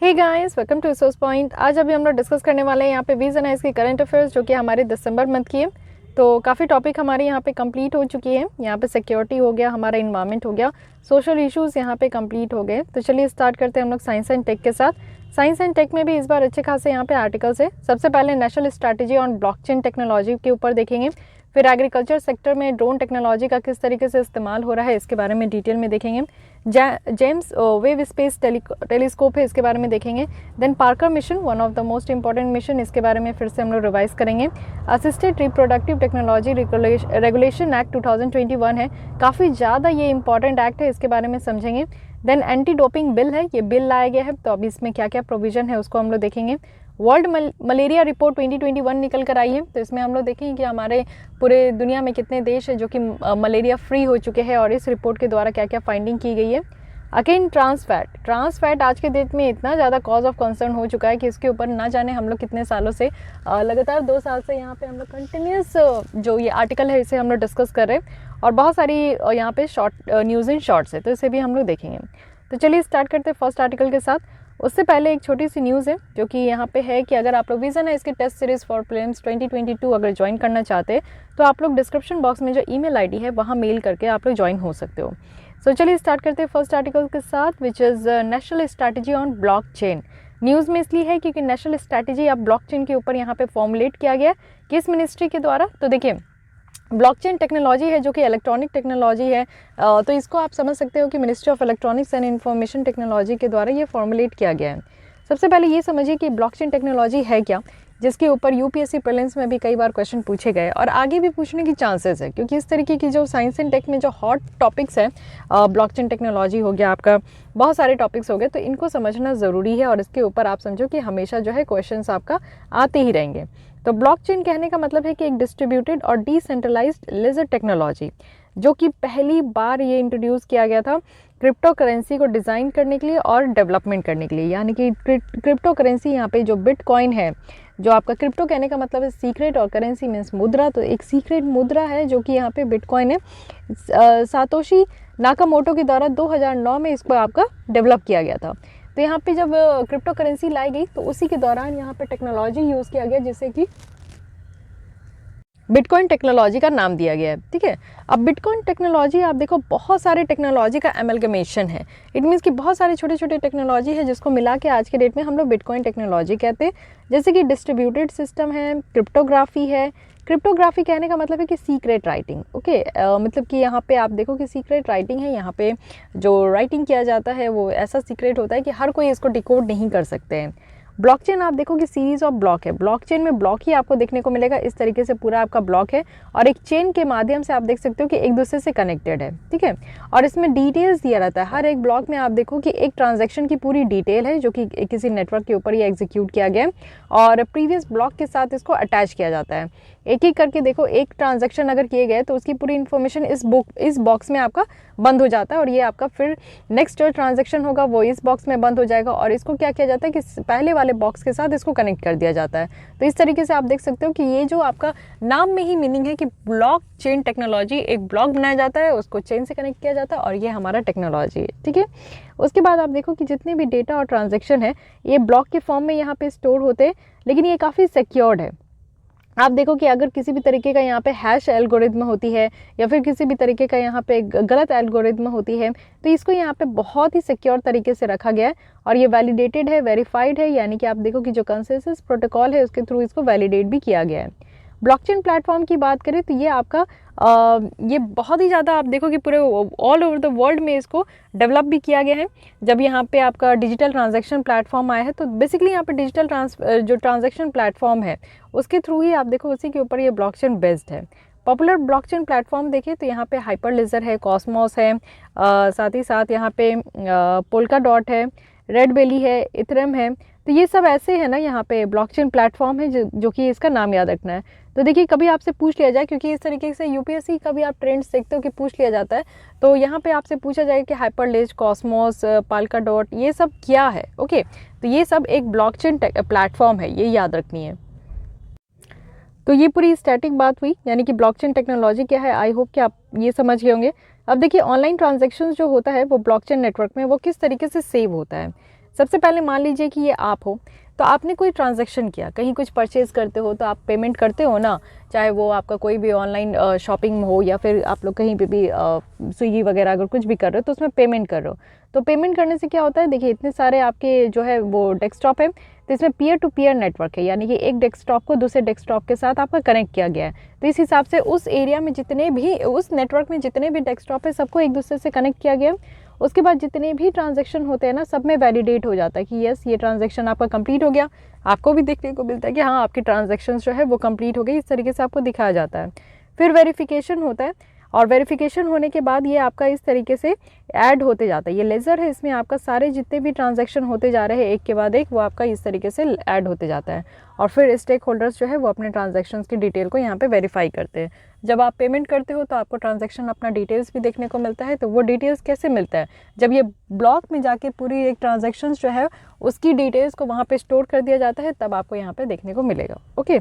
Hey guys, welcome to Resource Point. आज अभी हम लोग डिस्कस करने वाले हैं यहाँ पे वीज़ एंड आइज की करंट अफेयर्स जो कि हमारे दिसंबर मंथ की है। तो काफ़ी टॉपिक हमारे यहाँ पे कंप्लीट हो चुकी है। यहाँ पे सिक्योरिटी हो गया, हमारा इन्वायरमेंट हो गया, सोशल इश्यूज़ यहाँ पे कंप्लीट हो गए। तो चलिए स्टार्ट करते हैं हम लोग साइंस एंड टेक के साथ। साइंस एंड टेक में भी इस बार अच्छे खासे यहाँ पे आर्टिकल्स है। सबसे पहले national strategy on blockchain technology के ऊपर देखेंगे। फिर एग्रीकल्चर सेक्टर में ड्रोन टेक्नोलॉजी का किस तरीके से इस्तेमाल हो रहा है इसके बारे में डिटेल में देखेंगे। जेम्स वेव स्पेस टेलीस्कोप है, इसके बारे में देखेंगे। Then Parker mission, one of the most important mission, इसके बारे में फिर से हम लोग रिवाइज करेंगे। Assisted reproductive technology regulation act 2021 है, काफ़ी ज़्यादा ये इंपॉर्टेंट एक्ट है, इसके बारे में समझेंगे। देन एंटी डोपिंग बिल है, ये बिल लाया गया है, तो अभी इसमें क्या क्या प्रोविजन है उसको हम लोग देखेंगे। वर्ल्ड मलेरिया रिपोर्ट 2021 निकल कर आई है, तो इसमें हम लोग देखेंगे कि हमारे पूरे दुनिया में कितने देश हैं जो कि मलेरिया फ्री हो चुके हैं और इस रिपोर्ट के द्वारा क्या क्या फाइंडिंग की गई है। अगेन ट्रांस फैट आज के डेट में इतना ज़्यादा कॉज ऑफ कंसर्न हो चुका है कि इसके ऊपर ना जाने हम लोग कितने सालों से लगातार 2 साल से यहाँ पे हम लोग कंटिन्यूस जो ये आर्टिकल है इसे हम लोग डिस्कस कर रहे हैं और बहुत सारी यहाँ पे शॉर्ट न्यूज़ इन शॉर्ट्स है, तो इसे भी हम लोग देखेंगे। तो चलिए स्टार्ट करते हैं फर्स्ट आर्टिकल के साथ। उससे पहले एक छोटी सी न्यूज़ है जो कि यहाँ पे है कि अगर आप लोग विजन है इसके टेस्ट सीरीज़ फॉर प्रीलिम्स 2022 अगर ज्वाइन करना चाहते हैं तो आप लोग डिस्क्रिप्शन बॉक्स में जो ईमेल आईडी है वहाँ मेल करके आप लोग ज्वाइन हो सकते हो। सो चलिए स्टार्ट करते हैं फर्स्ट आर्टिकल के साथ, which is national strategy on blockchain. News में इसलिए है क्योंकि नेशनल स्ट्रैटेजी अब ब्लॉकचेन के ऊपर यहाँ पे फॉर्मुलेट किया गया किस मिनिस्ट्री के द्वारा। तो देखिए, ब्लॉकचेन टेक्नोलॉजी है जो कि इलेक्ट्रॉनिक टेक्नोलॉजी है, तो इसको आप समझ सकते हो कि ministry of electronics and information technology के द्वारा ये फॉर्मुलेट किया गया है। सबसे पहले ये समझिए कि ब्लॉकचेन टेक्नोलॉजी है क्या, जिसके ऊपर यूपीएससी प्रीलिम्स में भी कई बार क्वेश्चन पूछे गए और आगे भी पूछने की चांसेस है, क्योंकि इस तरीके की जो साइंस एंड टेक में जो हॉट टॉपिक्स हैं, ब्लॉकचेन टेक्नोलॉजी हो गया, आपका बहुत सारे टॉपिक्स हो गए, तो इनको समझना ज़रूरी है और इसके ऊपर आप समझो कि हमेशा जो है क्वेश्चंस आपका आते ही रहेंगे। तो ब्लॉकचेन कहने का मतलब है कि एक डिस्ट्रीब्यूटेड और डिसेंट्रलाइज्ड लेजर टेक्नोलॉजी जो कि पहली बार ये इंट्रोड्यूस किया गया था क्रिप्टो करेंसी को डिज़ाइन करने के लिए और डेवलपमेंट करने के लिए। यानी कि क्रिप्टो करेंसी यहाँ पे जो बिटकॉइन है, जो आपका क्रिप्टो कहने का मतलब है सीक्रेट और करेंसी मीन्स मुद्रा, तो एक सीक्रेट मुद्रा है जो कि यहाँ पे बिटकॉइन है। सातोशी नाकामोटो के द्वारा 2009 में इसको आपका डेवलप किया गया था। तो यहाँ पे जब क्रिप्टो करेंसी लाई गई तो उसी के दौरान यहाँ पे टेक्नोलॉजी यूज़ किया गया जिसे कि बिटकॉइन टेक्नोलॉजी का नाम दिया गया है। ठीक है, अब बिटकॉइन टेक्नोलॉजी आप देखो बहुत सारे टेक्नोलॉजी का एमलगमेशन है। इट मीन्स कि बहुत सारे छोटे छोटे टेक्नोलॉजी है जिसको मिला के आज के डेट में हम लोग बिटकॉइन टेक्नोलॉजी कहते हैं। जैसे कि डिस्ट्रीब्यूटेड सिस्टम है, क्रिप्टोग्राफी है। क्रिप्टोग्राफी कहने का मतलब है कि सीक्रेट राइटिंग। ओके, मतलब कि यहाँ पे आप देखो कि सीक्रेट राइटिंग है, यहाँ पे जो राइटिंग किया जाता है वो ऐसा सीक्रेट होता है कि हर कोई इसको डिकोड नहीं कर सकते हैं। ब्लॉकचेन आप देखो कि सीरीज ऑफ ब्लॉक है, ब्लॉकचेन में ब्लॉक ही आपको देखने को मिलेगा, इस तरीके से पूरा आपका ब्लॉक है और एक चेन के माध्यम से आप देख सकते हो कि एक दूसरे से कनेक्टेड है। ठीक है, और इसमें डिटेल्स दिया रहता है, हर एक ब्लॉक में आप देखो कि एक ट्रांजैक्शन की पूरी डिटेल है जो कि किसी नेटवर्क के ऊपर ये एग्जीक्यूट किया गया है और प्रीवियस ब्लॉक के साथ इसको अटैच किया जाता है। एक एक करके देखो, एक ट्रांजैक्शन अगर किए गए तो उसकी पूरी इन्फॉर्मेशन इस बॉक्स में आपका बंद हो जाता है और ये आपका फिर नेक्स्ट जो ट्रांजैक्शन होगा वो इस बॉक्स में बंद हो जाएगा और इसको क्या किया जाता है कि पहले वाले बॉक्स के साथ इसको कनेक्ट कर दिया जाता है। तो इस तरीके से आप देख सकते हो कि ये जो आपका नाम में ही मीनिंग है कि ब्लॉक चेन टेक्नोलॉजी, एक ब्लॉक बनाया जाता है, उसको चेन से कनेक्ट किया जाता है और ये हमारा टेक्नोलॉजी है। ठीक है, उसके बाद आप देखो कि जितने भी डेटा और ट्रांजेक्शन है ये ब्लॉक के फॉर्म में यहाँ पे स्टोर होते हैं, लेकिन ये काफ़ी सिक्योर्ड है। आप देखो कि अगर किसी भी तरीके का यहाँ पे हैश एल्गोरिथम होती है या फिर किसी भी तरीके का यहाँ पे गलत एल्गोरिथम होती है तो इसको यहाँ पे बहुत ही सिक्योर तरीके से रखा गया है और ये वैलिडेटेड है, वेरीफाइड है। यानी कि आप देखो कि जो कंसेंसस प्रोटोकॉल है उसके थ्रू इसको वैलिडेट भी किया गया है। ब्लॉकचेन प्लेटफॉर्म की बात करें तो ये आपका ये बहुत ही ज़्यादा आप देखो कि पूरे ऑल ओवर द वर्ल्ड में इसको डेवलप भी किया गया है। जब यहाँ पे आपका डिजिटल ट्रांजैक्शन प्लेटफॉर्म आया है तो बेसिकली यहाँ पे डिजिटल जो ट्रांजैक्शन प्लेटफॉर्म है उसके थ्रू ही आप देखो उसी के ऊपर ये ब्लॉकचेन बेस्ड है। पॉपुलर ब्लॉकचेन प्लेटफॉर्म देखें तो यहाँ पे हाइपरलेजर है, कॉस्मोस है, साथ ही साथ यहाँ पे पोल्का डॉट है, रेड बेली है, इथरम है। तो ये सब ऐसे है ना यहाँ पे ब्लॉकचेन प्लेटफॉर्म है जो कि इसका नाम याद रखना है। तो देखिए कभी आपसे पूछ लिया जाए, क्योंकि इस तरीके से यूपीएससी का भी आप ट्रेंड्स देखते हो कि पूछ लिया जाता है, तो यहाँ पे आपसे पूछा जाएगा कि हाइपरलेज, कॉस्मोस, पाल्का डॉट ये सब क्या है। ओके, तो ये सब एक ब्लॉकचेन प्लेटफॉर्म है, ये याद रखनी है। तो ये पूरी स्टैटिक बात हुई, यानी कि ब्लॉकचेन टेक्नोलॉजी क्या है। आई होप कि आप ये समझ गए होंगे। अब देखिए ऑनलाइन ट्रांजैक्शंस जो होता है वो ब्लॉकचेन नेटवर्क में वो किस तरीके से सेव होता है। सबसे पहले मान लीजिए कि ये आप हो, तो आपने कोई ट्रांजैक्शन किया, कहीं कुछ परचेज़ करते हो तो आप पेमेंट करते हो ना, चाहे वो आपका कोई भी ऑनलाइन शॉपिंग हो या फिर आप लोग कहीं पे भी स्विगी वगैरह अगर कुछ भी कर रहे हो तो उसमें पेमेंट कर रहे हो। तो पेमेंट करने से क्या होता है, देखिए इतने सारे आपके जो है वो डेस्कटॉप है, तो इसमें पीयर टू पीयर नेटवर्क है, यानी कि एक डेस्कटॉप को दूसरे डेस्कटॉप के साथ आपका कनेक्ट किया गया है। तो इस हिसाब से उस एरिया में जितने भी, उस नेटवर्क में जितने भी डेस्कटॉप है सबको एक दूसरे से कनेक्ट किया गया है। उसके बाद जितने भी ट्रांजैक्शन होते हैं ना, सब में वैलिडेट हो जाता है कि यस ये ट्रांजैक्शन आपका कंप्लीट हो गया। आपको भी देखने को मिलता है कि हाँ आपकी ट्रांजैक्शन जो है वो कंप्लीट हो गई, इस तरीके से आपको दिखाया जाता है। फिर वेरिफिकेशन होता है, और वेरिफिकेशन होने के बाद ये आपका इस तरीके से ऐड होते जाता है। ये लेज़र है, इसमें आपका सारे जितने भी ट्रांजैक्शन होते जा रहे हैं एक के बाद एक, वो आपका इस तरीके से ऐड होते जाता है। और फिर स्टेक होल्डर्स जो है वो अपने ट्रांजैक्शंस की डिटेल को यहाँ पे वेरीफाई करते हैं। जब आप पेमेंट करते हो तो आपको ट्रांजैक्शन अपना डिटेल्स भी देखने को मिलता है। तो वो डिटेल्स कैसे मिलता है, जब ये ब्लॉक में जाके पूरी एक ट्रांजैक्शन जो है उसकी डिटेल्स को वहाँ पे स्टोर कर दिया जाता है, तब आपको यहाँ पे देखने को मिलेगा। ओके,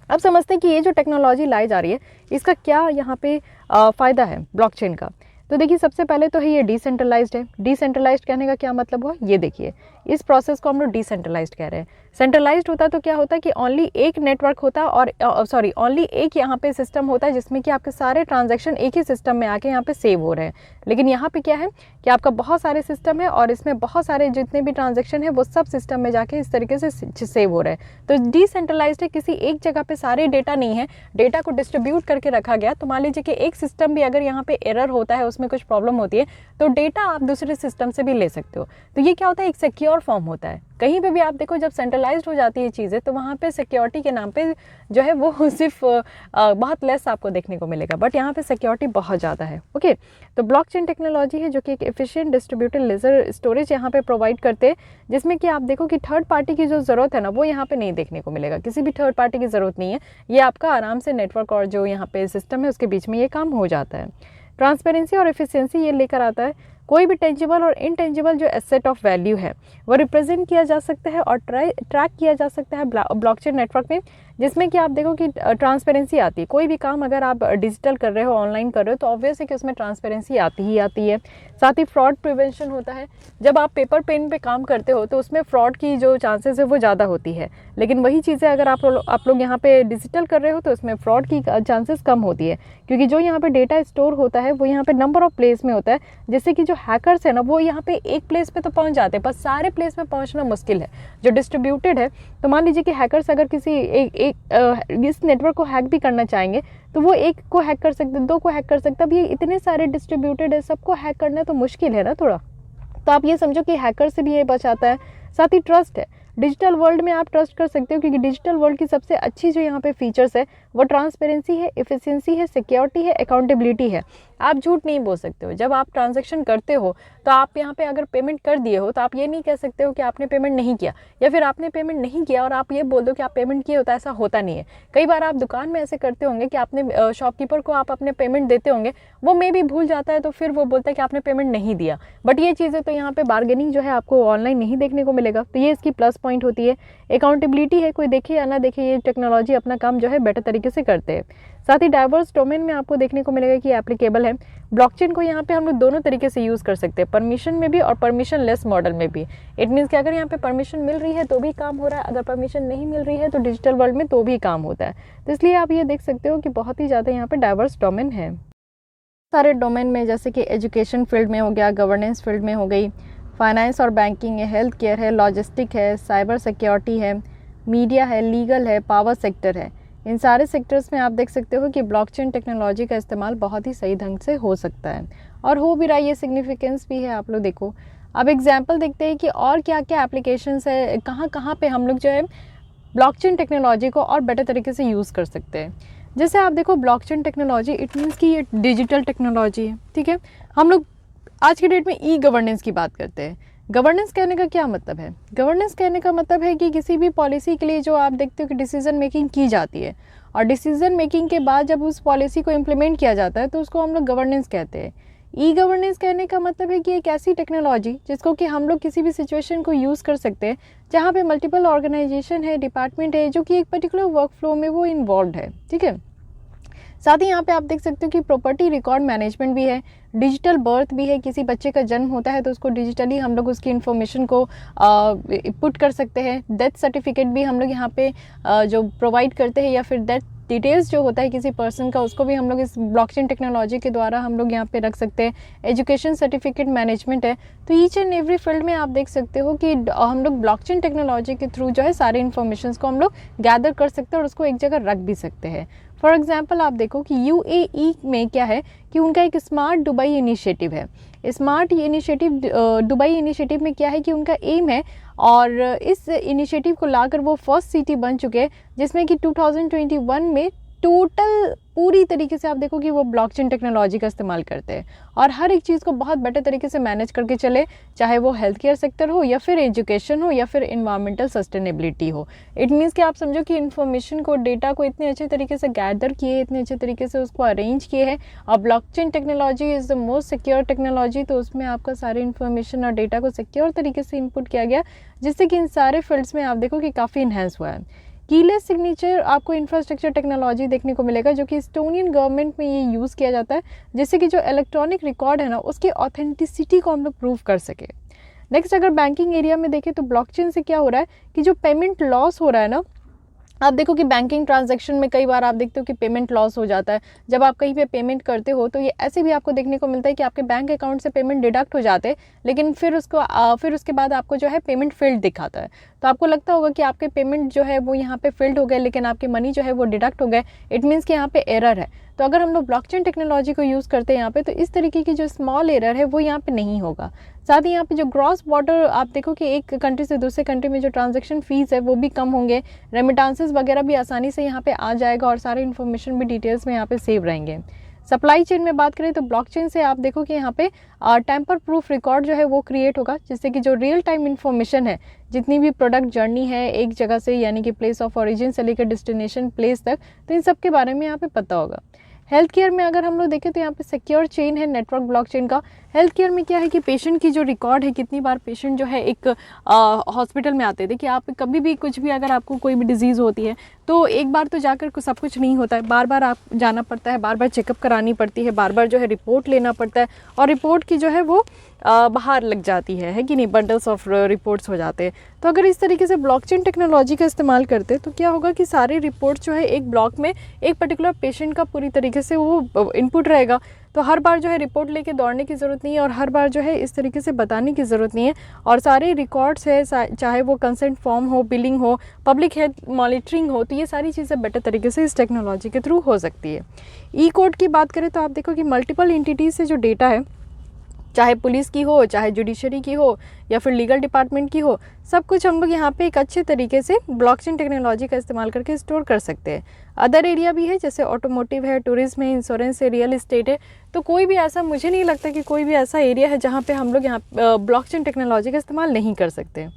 अब समझते हैं कि ये जो टेक्नोलॉजी लाई जा रही है इसका क्या यहाँ पे फ़ायदा है ब्लॉकचेन का। तो देखिए सबसे पहले तो है ये डिसेंट्रलाइज्ड है। डिसेंट्रलाइज्ड कहने का क्या मतलब हुआ, ये देखिए इस प्रोसेस को हम लोग डिसेंट्रलाइज्ड कह रहे हैं। सेंट्रलाइज्ड होता तो क्या होता है कि ओनली एक नेटवर्क होता और ओनली एक यहाँ पे सिस्टम होता है जिसमें कि आपके सारे ट्रांजैक्शन एक ही सिस्टम में आके यहाँ पे सेव हो रहे हैं। लेकिन यहाँ पे क्या है कि आपका बहुत सारे सिस्टम है और इसमें बहुत सारे जितने भी ट्रांजैक्शन है वो सब सिस्टम में जाके इस तरीके से सेव हो रहे हैं। तो डिसेंट्रलाइज्ड है, किसी एक जगह पे सारे डेटा नहीं है, डेटा को डिस्ट्रीब्यूट करके रखा गया। तो मान लीजिए कि एक सिस्टम भी अगर यहाँ पे एरर होता है, उसमें कुछ प्रॉब्लम होती है, तो डेटा आप दूसरे सिस्टम से भी ले सकते हो। तो ये क्या होता है, एक सिक्योर फॉर्म होता है। कहीं पे भी आप देखो जब सेंट्रलाइज्ड हो जाती है चीज़ें तो वहाँ पे सिक्योरिटी के नाम पे जो है वो सिर्फ बहुत लेस आपको देखने को मिलेगा, बट यहाँ पे सिक्योरिटी बहुत ज़्यादा है। ओके, तो ब्लॉकचेन टेक्नोलॉजी है जो कि एक एफिशिएंट डिस्ट्रीब्यूटेड लेजर स्टोरेज यहाँ पे प्रोवाइड करते हैं, जिसमें कि आप देखो कि थर्ड पार्टी की जो ज़रूरत है ना वो यहाँ पे नहीं देखने को मिलेगा। किसी भी थर्ड पार्टी की ज़रूरत नहीं है, ये आपका आराम से नेटवर्क और जो यहाँ पे सिस्टम है उसके बीच में ये काम हो जाता है। ट्रांसपेरेंसी और एफिशिएंसी ये लेकर आता है। कोई भी टेंजिबल और इनटेंजिबल जो एसेट ऑफ वैल्यू है वो रिप्रेजेंट किया जा सकता है और ट्रैक किया जा सकता है ब्लॉकचेन नेटवर्क में, जिसमें कि आप देखो कि ट्रांसपेरेंसी आती है। कोई भी काम अगर आप डिजिटल कर रहे हो, ऑनलाइन कर रहे हो, तो ऑब्वियस है कि उसमें ट्रांसपेरेंसी आती ही आती है। साथ ही फ्रॉड प्रिवेंशन होता है। जब आप पेपर पेन पे काम करते हो तो उसमें फ्रॉड की जो चांसेस है वो ज़्यादा होती है, लेकिन वही चीज़ें अगर आप लोग यहाँ पे डिजिटल कर रहे हो तो उसमें फ्रॉड की चांसेस कम होती है, क्योंकि जो यहाँ पे डेटा स्टोर होता है वो यहाँ पे नंबर ऑफ प्लेस में होता है, जिससे कि जो हैकर्स है ना वो यहाँ पे एक प्लेस पे तो पहुँच जाते हैं, पर सारे प्लेस में पहुँचना मुश्किल है। जो डिस्ट्रीब्यूटेड है, तो मान लीजिए कि हैकर्स अगर किसी इस नेटवर्क को हैक भी करना चाहेंगे तो वो एक को हैक कर सकते, दो को हैक कर सकते। अब ये इतने सारे डिस्ट्रीब्यूटेड है, सबको हैक करना तो मुश्किल है ना थोड़ा। तो आप ये समझो कि हैकर से भी ये बचाता है। साथ ही ट्रस्ट है। डिजिटल वर्ल्ड में आप ट्रस्ट कर सकते हो, क्योंकि डिजिटल वर्ल्ड की सबसे अच्छी जो यहाँ पे फीचर्स है वो ट्रांसपेरेंसी है, एफिशिएंसी है, सिक्योरिटी है, अकाउंटेबिलिटी है। आप झूठ नहीं बोल सकते हो। जब आप ट्रांजैक्शन करते हो तो आप यहाँ पे अगर पेमेंट कर दिए हो तो आप ये नहीं कह सकते हो कि आपने पेमेंट नहीं किया, या फिर आपने पेमेंट नहीं किया और आप ये बोल दो कि आप पेमेंट किए हो, तो ऐसा होता नहीं है। कई बार आप दुकान में ऐसे करते होंगे कि आपने शॉपकीपर को आप अपने पेमेंट देते होंगे, वो मे भी भूल जाता है, तो फिर वो बोलता है कि आपने पेमेंट नहीं दिया। बट ये चीज़ें तो यहाँ पे बार्गेनिंग जो है आपको ऑनलाइन नहीं देखने को मिलेगा, तो ये इसकी प्लस पॉइंट होती है। अकाउंटेबिलिटी है, कोई देखे या ना देखे ये टेक्नोलॉजी अपना काम जो है बेटर तरीके से करते हैं। साथ ही डाइवर्स डोमेन में आपको देखने को मिलेगा कि एप्लीकेबल है। ब्लॉकचेन को यहाँ पे हम लोग दोनों तरीके से यूज़ कर सकते हैं, परमिशन में भी और परमिशन लेस मॉडल में भी। इट मीन्स कि अगर यहाँ पे परमिशन मिल रही है तो भी काम हो रहा है, अगर परमिशन नहीं मिल रही है तो डिजिटल वर्ल्ड में तो भी काम होता है। तो इसलिए आप ये देख सकते हो कि बहुत ही ज़्यादा यहाँ पे डाइवर्स डोमेन है। सारे डोमेन में जैसे कि एजुकेशन फील्ड में हो गया, गवर्नेंस फील्ड में हो गई, फाइनेंस और बैंकिंग है, हेल्थ केयर है, लॉजिस्टिक है, साइबर सिक्योरिटी है, मीडिया है, लीगल है, पावर सेक्टर है। इन सारे सेक्टर्स में आप देख सकते हो कि ब्लॉकचेन टेक्नोलॉजी का इस्तेमाल बहुत ही सही ढंग से हो सकता है, और हो भी रहा है। ये सिग्निफिकेंस भी है, आप लोग देखो। अब एग्जांपल देखते हैं कि और क्या क्या एप्लीकेशंस है, कहाँ कहाँ पे हम लोग जो है ब्लॉकचेन टेक्नोलॉजी को और बेटर तरीके से यूज़ कर सकते हैं। जैसे आप देखो ब्लॉकचेन टेक्नोलॉजी, इट मीन्स कि ये डिजिटल टेक्नोलॉजी है, ठीक है। हम लोग आज के डेट में ई गवर्नेंस की बात करते हैं। गवर्नेंस कहने का क्या मतलब है? गवर्नेंस कहने का मतलब है कि किसी भी पॉलिसी के लिए जो आप देखते हो कि डिसीजन मेकिंग की जाती है, और डिसीजन मेकिंग के बाद जब उस पॉलिसी को इम्प्लीमेंट किया जाता है तो उसको हम लोग गवर्नेंस कहते हैं। ई गवर्नेंस कहने का मतलब है कि एक ऐसी टेक्नोलॉजी जिसको कि हम लोग किसी भी सिचुएशन को यूज़ कर सकते हैं जहाँ पे मल्टीपल ऑर्गेनाइजेशन है, डिपार्टमेंट है, जो कि एक पर्टिकुलर वर्क फ्लो में वो इन्वॉल्व है, ठीक है। साथ ही यहाँ पे आप देख सकते हो कि प्रॉपर्टी रिकॉर्ड मैनेजमेंट भी है, डिजिटल बर्थ भी है, किसी बच्चे का जन्म होता है तो उसको डिजिटली हम लोग उसकी इन्फॉर्मेशन को पुट कर सकते हैं। डेथ सर्टिफिकेट भी हम लोग यहाँ पे जो प्रोवाइड करते हैं, या फिर डेथ डिटेल्स जो होता है किसी पर्सन का, उसको भी हम लोग इस ब्लॉकचेन टेक्नोलॉजी के द्वारा हम लोग यहाँ पे रख सकते हैं। एजुकेशन सर्टिफिकेट मैनेजमेंट है, तो ईच एंड एवरी फील्ड में आप देख सकते हो कि हम लोग ब्लॉकचेन टेक्नोलॉजी के थ्रू जो है सारे इन्फॉर्मेशन को हम लोग गैदर कर सकते हैं और उसको एक जगह रख भी सकते हैं। फॉर एग्जाम्पल आप देखो कि UAE में क्या है कि उनका एक स्मार्ट दुबई इनिशिएटिव है। स्मार्ट इनिशिएटिव दुबई इनिशिएटिव में क्या है कि उनका एम है, और इस इनिशिएटिव को लाकर वो फर्स्ट सिटी बन चुके हैं जिसमें कि 2021 में टोटल पूरी तरीके से आप देखो कि वो ब्लॉकचेन टेक्नोलॉजी का इस्तेमाल करते हैं और हर एक चीज़ को बहुत बेटर तरीके से मैनेज करके चले, चाहे वो हेल्थ केयर सेक्टर हो या फिर एजुकेशन हो या फिर इन्वायरमेंटल सस्टेनेबिलिटी हो। इट मीन्स कि आप समझो कि इन्फॉर्मेशन को, डेटा को इतने अच्छे तरीके से गैदर किए, इतने अच्छे तरीके से उसको अरेंज किए हैं। और blockchain technology is the most secure technology, तो उसमें आपका सारे इन्फॉर्मेशन और डेटा को सिक्योर तरीके से इनपुट किया गया, जिससे कि इन सारे फील्ड्स में आप देखो कि काफ़ी इन्हेंस हुआ है। कीलेस सिग्नेचर आपको इंफ्रास्ट्रक्चर टेक्नोलॉजी देखने को मिलेगा, जो कि एस्टोनियन गवर्नमेंट में ये यूज़ किया जाता है, जिससे कि जो इलेक्ट्रॉनिक रिकॉर्ड है ना उसकी ऑथेंटिसिटी को हम लोग प्रूव कर सके। नेक्स्ट अगर बैंकिंग एरिया में देखें तो ब्लॉकचेन से क्या हो रहा है कि जो पेमेंट लॉस हो रहा है ना, आप देखो कि बैंकिंग ट्रांजैक्शन में कई बार आप देखते हो कि पेमेंट लॉस हो जाता है। जब आप कहीं पे पेमेंट करते हो तो ये ऐसे भी आपको देखने को मिलता है कि आपके बैंक अकाउंट से पेमेंट डिडक्ट हो जाते हैं, लेकिन फिर उसके बाद आपको जो है पेमेंट फेल्ड दिखाता है। तो आपको लगता होगा कि आपके पेमेंट जो है वो यहाँ पे फेल्ड हो गए, लेकिन आपके मनी जो है वो डिडक्ट हो गए। इट मीन्स कि यहाँ पे एरर है। तो अगर हम लोग ब्लॉकचेन टेक्नोलॉजी को यूज़ करते हैं यहाँ पे, तो इस तरीके की जो स्मॉल एरर है वो यहाँ पे नहीं होगा। साथ ही यहाँ पे जो क्रॉस बॉर्डर आप देखो कि एक कंट्री से दूसरे कंट्री में जो ट्रांजैक्शन फीस है वो भी कम होंगे, रेमिटेंसेस वगैरह भी आसानी से यहाँ पे आ जाएगा और सारे इन्फॉर्मेशन भी डिटेल्स में यहाँ पे सेव रहेंगे। सप्लाई चेन में बात करें तो ब्लॉकचेन से आप देखो कि यहाँ पे टेम्पर प्रूफ रिकॉर्ड जो है वो क्रिएट होगा, जिससे कि जो रियल टाइम इन्फॉर्मेशन है, जितनी भी प्रोडक्ट जर्नी है एक जगह से यानी कि प्लेस ऑफ ओरिजिन से लेकर डेस्टिनेशन प्लेस तक, तो इन सब के बारे में यहाँ पे पता होगा। हेल्थ केयर में अगर हम लोग देखें तो यहाँ पे सिक्योर चेन है नेटवर्क ब्लॉकचेन का। हेल्थ केयर में क्या है कि पेशेंट की जो रिकॉर्ड है, कितनी बार पेशेंट जो है एक हॉस्पिटल में आते हैं। देखिए आप कभी भी कुछ भी अगर आपको कोई भी डिजीज़ होती है तो एक बार तो जाकर सब कुछ नहीं होता है, बार बार आप जाना पड़ता है, बार बार चेकअप करानी पड़ती है, बार बार जो है रिपोर्ट लेना पड़ता है, और रिपोर्ट की जो है वो बाहर लग जाती है कि नहीं, बंडल्स ऑफ रिपोर्ट्स हो जाते हैं। तो अगर इस तरीके से ब्लॉकचेन टेक्नोलॉजी का इस्तेमाल करते तो क्या होगा कि सारे रिपोर्ट्स जो है एक ब्लॉक में एक पर्टिकुलर पेशेंट का पूरी तरीके से वो इनपुट रहेगा। तो हर बार जो है रिपोर्ट लेके दौड़ने की ज़रूरत नहीं है और हर बार जो है इस तरीके से बताने की ज़रूरत नहीं है। और सारे रिकॉर्ड्स है, चाहे वो कंसेंट फॉर्म हो, बिलिंग हो, पब्लिक हेल्थ मॉनिटरिंग हो, तो ये सारी चीज़ें बेटर तरीके से इस टेक्नोलॉजी के थ्रू हो सकती है। ई कोड की बात करें तो आप देखो कि मल्टीपल एंटिटीज़ से जो डेटा है, चाहे पुलिस की हो, चाहे जुडिशरी की हो या फिर लीगल डिपार्टमेंट की हो, सब कुछ हम लोग यहाँ पे एक अच्छे तरीके से ब्लॉकचेन टेक्नोलॉजी का इस्तेमाल करके स्टोर कर सकते हैं। अदर एरिया भी है, जैसे ऑटोमोटिव है, टूरिज्म है, इंश्योरेंस है, रियल एस्टेट है। तो कोई भी ऐसा, मुझे नहीं लगता कि कोई भी ऐसा एरिया है जहाँ पे हम लोग यहाँ ब्लॉकचेन टेक्नोलॉजी का इस्तेमाल नहीं कर सकते।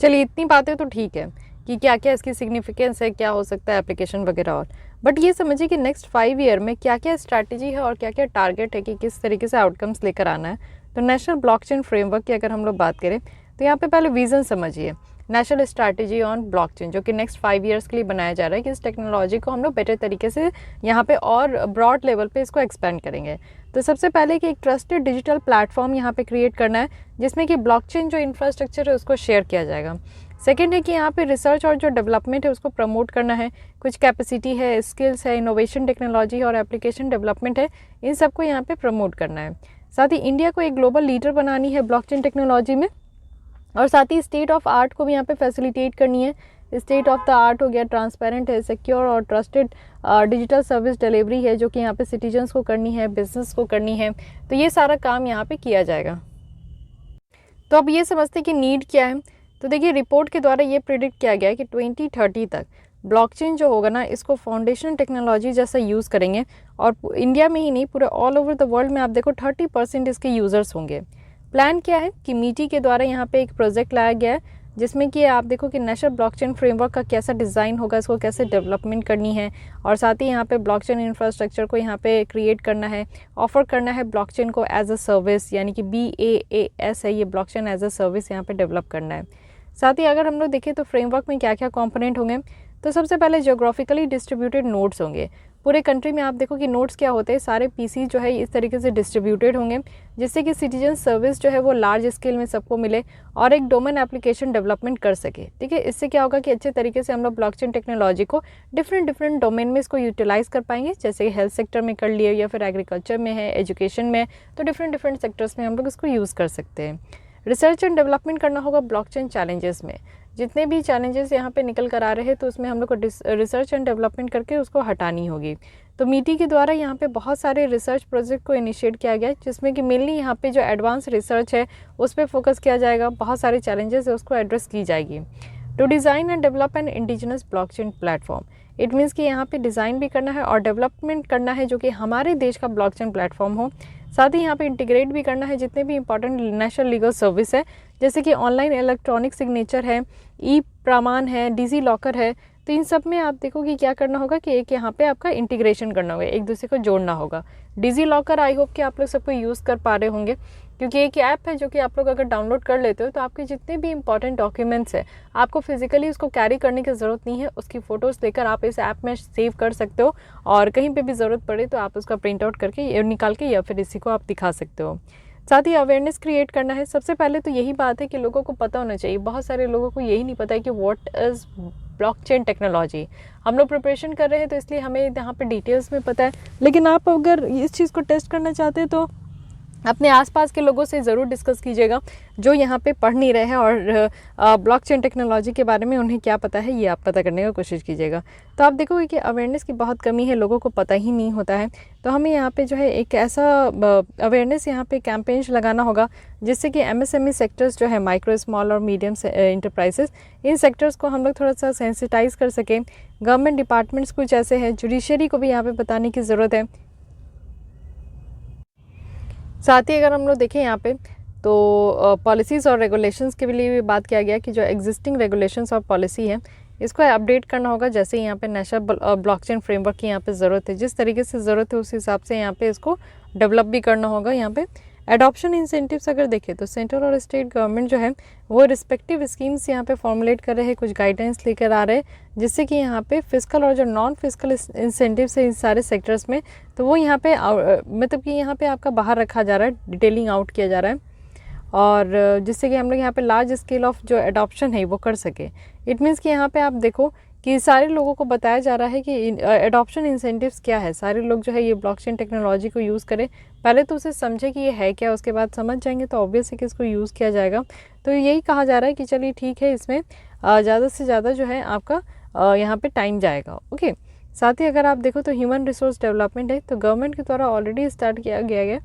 चलिए इतनी बातें तो ठीक है कि क्या क्या इसकी सिग्निफिकेंस है, क्या हो सकता है एप्लीकेशन वगैरह और, बट ये समझिए कि नेक्स्ट 5 ईयर में क्या क्या स्ट्रैटेजी है और क्या क्या टारगेट है कि किस तरीके से आउटकम्स लेकर आना है। तो नेशनल ब्लॉकचेन फ्रेमवर्क की अगर हम लोग बात करें तो यहाँ पे पहले विज़न समझिए, नेशनल स्ट्रैटेजी ऑन ब्लॉकचेन, जो कि नेक्स्ट 5 ईयर्स के लिए बनाया जा रहा है कि इस टेक्नोलॉजी को हम लोग बेटर तरीके से यहाँ पे और ब्रॉड लेवल पे इसको एक्सपेंड करेंगे। तो सबसे पहले कि एक ट्रस्टेड डिजिटल प्लेटफॉर्म यहाँ पे क्रिएट करना है, जिसमें कि ब्लॉकचेन जो इंफ्रास्ट्रक्चर है उसको शेयर किया जाएगा। सेकेंड है कि यहाँ पे रिसर्च और जो डेवलपमेंट है उसको प्रमोट करना है। कुछ कैपेसिटी है, स्किल्स है, इनोवेशन टेक्नोलॉजी और एप्लीकेशन डेवलपमेंट है, इन सबको यहाँ पे प्रमोट करना है। साथ ही इंडिया को एक ग्लोबल लीडर बनानी है ब्लॉकचेन टेक्नोलॉजी में, और साथ ही स्टेट ऑफ आर्ट को भी यहाँ पे फैसिलिटेट करनी है। स्टेट ऑफ द आर्ट हो गया, ट्रांसपेरेंट है, सिक्योर और ट्रस्टेड डिजिटल सर्विस डिलीवरी है, जो कि यहाँ पे सिटीजन्स को करनी है, बिजनेस को करनी है। तो ये सारा काम यहाँ पे किया जाएगा। तो अब ये समझते कि नीड क्या है। तो देखिए रिपोर्ट के द्वारा ये प्रिडिक्ट किया गया है कि 2030 तक ब्लॉकचेन जो होगा ना, इसको फाउंडेशनल टेक्नोलॉजी जैसा यूज़ करेंगे, और इंडिया में ही नहीं पूरे ऑल ओवर द वर्ल्ड में आप देखो 30% इसके यूज़र्स होंगे। प्लान क्या है कि मीटी के द्वारा यहाँ पे एक प्रोजेक्ट लाया गया है, जिसमें कि आप देखो कि नेशनल ब्लॉकचेन फ्रेमवर्क का कैसा डिज़ाइन होगा, इसको कैसे डेवलपमेंट करनी है, और साथ ही यहाँ पे ब्लॉकचेन इंफ्रास्ट्रक्चर को यहाँ पे क्रिएट करना है, ऑफर करना है ब्लॉकचेन को एज अ सर्विस, यानी कि BaaS है ये, ब्लॉकचेन एज अ सर्विस यहाँ पे डेवलप करना है। साथ ही अगर हम लोग देखें तो फ्रेमवर्क में क्या क्या कंपोनेंट होंगे, तो सबसे पहले ज्योग्राफिकली डिस्ट्रीब्यूटेड नोड्स होंगे। पूरे कंट्री में आप देखो कि नोड्स क्या होते हैं, सारे पीसी जो है इस तरीके से डिस्ट्रीब्यूटेड होंगे, जिससे कि सिटीजन सर्विस जो है वो लार्ज स्केल में सबको मिले और एक डोमेन एप्लीकेशन डेवलपमेंट कर सके। ठीक है, इससे क्या होगा कि अच्छे तरीके से हम लोग ब्लॉकचेन टेक्नोलॉजी को डिफरेंट डोमेन में इसको यूटिलाइज कर पाएंगे, जैसे हेल्थ सेक्टर में कर लिए या फिर एग्रीकल्चर में है, एजुकेशन में, तो डिफरेंट सेक्टर्स में हम लोग इसको यूज़ कर सकते हैं। रिसर्च एंड डेवलपमेंट करना होगा ब्लॉकचेन चैलेंजेस में, जितने भी चैलेंजेस यहाँ पे निकल कर आ रहे हैं तो उसमें हम लोग को रिसर्च एंड डेवलपमेंट करके उसको हटानी होगी। तो मीटी के द्वारा यहाँ पे बहुत सारे रिसर्च प्रोजेक्ट को इनिशिएट किया गया है, जिसमें कि मेनली यहाँ पे जो एडवांस रिसर्च है उस पर फोकस किया जाएगा, बहुत सारे चैलेंजेस है उसको एड्रेस की जाएगी। To design and develop an indigenous blockchain platform, it means कि यहाँ पे डिज़ाइन भी करना है और डेवलपमेंट करना है जो कि हमारे देश का ब्लॉकचेन प्लेटफॉर्म हो। साथ ही यहाँ पे इंटीग्रेट भी करना है जितने भी इंपॉर्टेंट नेशनल लीगल सर्विस है, जैसे कि ऑनलाइन इलेक्ट्रॉनिक सिग्नेचर है, ई प्रमाण है, डिजी लॉकर है। तो इन सब में आप देखो कि क्या करना होगा कि एक यहाँ पे आपका इंटीग्रेशन करना होगा, एक दूसरे को जोड़ना होगा। डिजी लॉकर आई होप कि आप लोग सबको यूज़ कर पा रहे होंगे, क्योंकि एक ऐप है जो कि आप लोग अगर डाउनलोड कर लेते हो तो आपके जितने भी इंपॉर्टेंट डॉक्यूमेंट्स हैं आपको फिजिकली उसको कैरी करने की ज़रूरत नहीं है, उसकी फ़ोटोज़ लेकर आप इस ऐप में सेव कर सकते हो और कहीं पे भी ज़रूरत पड़े तो आप उसका प्रिंट आउट करके निकाल के या फिर इसी को आप दिखा सकते हो। साथ ही अवेयरनेस क्रिएट करना है। सबसे पहले तो यही बात है कि लोगों को पता होना चाहिए, बहुत सारे लोगों को यही नहीं पता है कि व्हाट इज़ ब्लॉकचेन टेक्नोलॉजी। हम लोग प्रिपरेशन कर रहे हैं तो इसलिए हमें यहाँ पे डिटेल्स में पता है, लेकिन आप अगर इस चीज़ को टेस्ट करना चाहते हैं तो अपने आसपास के लोगों से ज़रूर डिस्कस कीजिएगा जो यहाँ पे पढ़ नहीं रहे हैं और ब्लॉकचेन टेक्नोलॉजी के बारे में उन्हें क्या पता है ये आप पता करने की कोशिश कीजिएगा। तो आप देखोगे कि अवेयरनेस की बहुत कमी है, लोगों को पता ही नहीं होता है। तो हमें यहाँ पे जो है एक ऐसा अवेयरनेस यहाँ पे कैंपेन्स लगाना होगा जिससे कि MSME सेक्टर्स जो है, माइक्रो स्मॉल और मीडियम इंटरप्राइजेस, इन सेक्टर्स को हम लोग थोड़ा सा सेंसिटाइज़ कर सकें। गवर्नमेंट डिपार्टमेंट्स कुछ ऐसे हैं, जुडिशरी को भी यहाँ पर बताने की ज़रूरत है। साथ ही अगर हम लोग देखें यहाँ पे तो पॉलिसीज़ और रेगुलेशंस के लिए भी बात किया गया कि जो एग्जिस्टिंग रेगुलेशंस और पॉलिसी है इसको अपडेट करना होगा, जैसे यहाँ पे नेशनल ब्लॉकचेन फ्रेमवर्क की यहाँ पे ज़रूरत है, जिस तरीके से ज़रूरत है उस हिसाब से यहाँ पे इसको डेवलप भी करना होगा। यहाँ पे एडॉप्शन इंसेंटिव्स अगर देखें तो सेंट्रल और स्टेट गवर्नमेंट जो है वो रिस्पेक्टिव स्कीम्स यहाँ पे फॉर्मुलेट कर रहे हैं, कुछ गाइडेंस लेकर आ रहे हैं, जिससे कि यहाँ पे फिजिकल और जो नॉन फिजिकल इंसेंटिव्स है इन सारे सेक्टर्स में, तो वो यहाँ पे मतलब कि यहाँ पे आपका बाहर रखा जा रहा है, डिटेलिंग आउट किया जा रहा है, और जिससे कि हम लोग यहाँ पे लार्ज स्केल ऑफ जो एडॉप्शन है वो कर सके। इट मीन्स कि यहाँ पे आप देखो कि सारे लोगों को बताया जा रहा है कि एडॉप्शन इंसेंटिव्स क्या है, सारे लोग जो है ये ब्लॉकचेन टेक्नोलॉजी को यूज़ करें, पहले तो उसे समझे कि ये है क्या, उसके बाद समझ जाएंगे तो ऑब्वियस है कि इसको यूज़ किया जाएगा। तो यही कहा जा रहा है कि चलिए ठीक है, इसमें ज़्यादा से ज़्यादा जो है आपका यहाँ पे टाइम जाएगा। ओके, साथ ही अगर आप देखो तो ह्यूमन रिसोर्स डेवलपमेंट है, तो गवर्नमेंट के द्वारा ऑलरेडी स्टार्ट किया गया है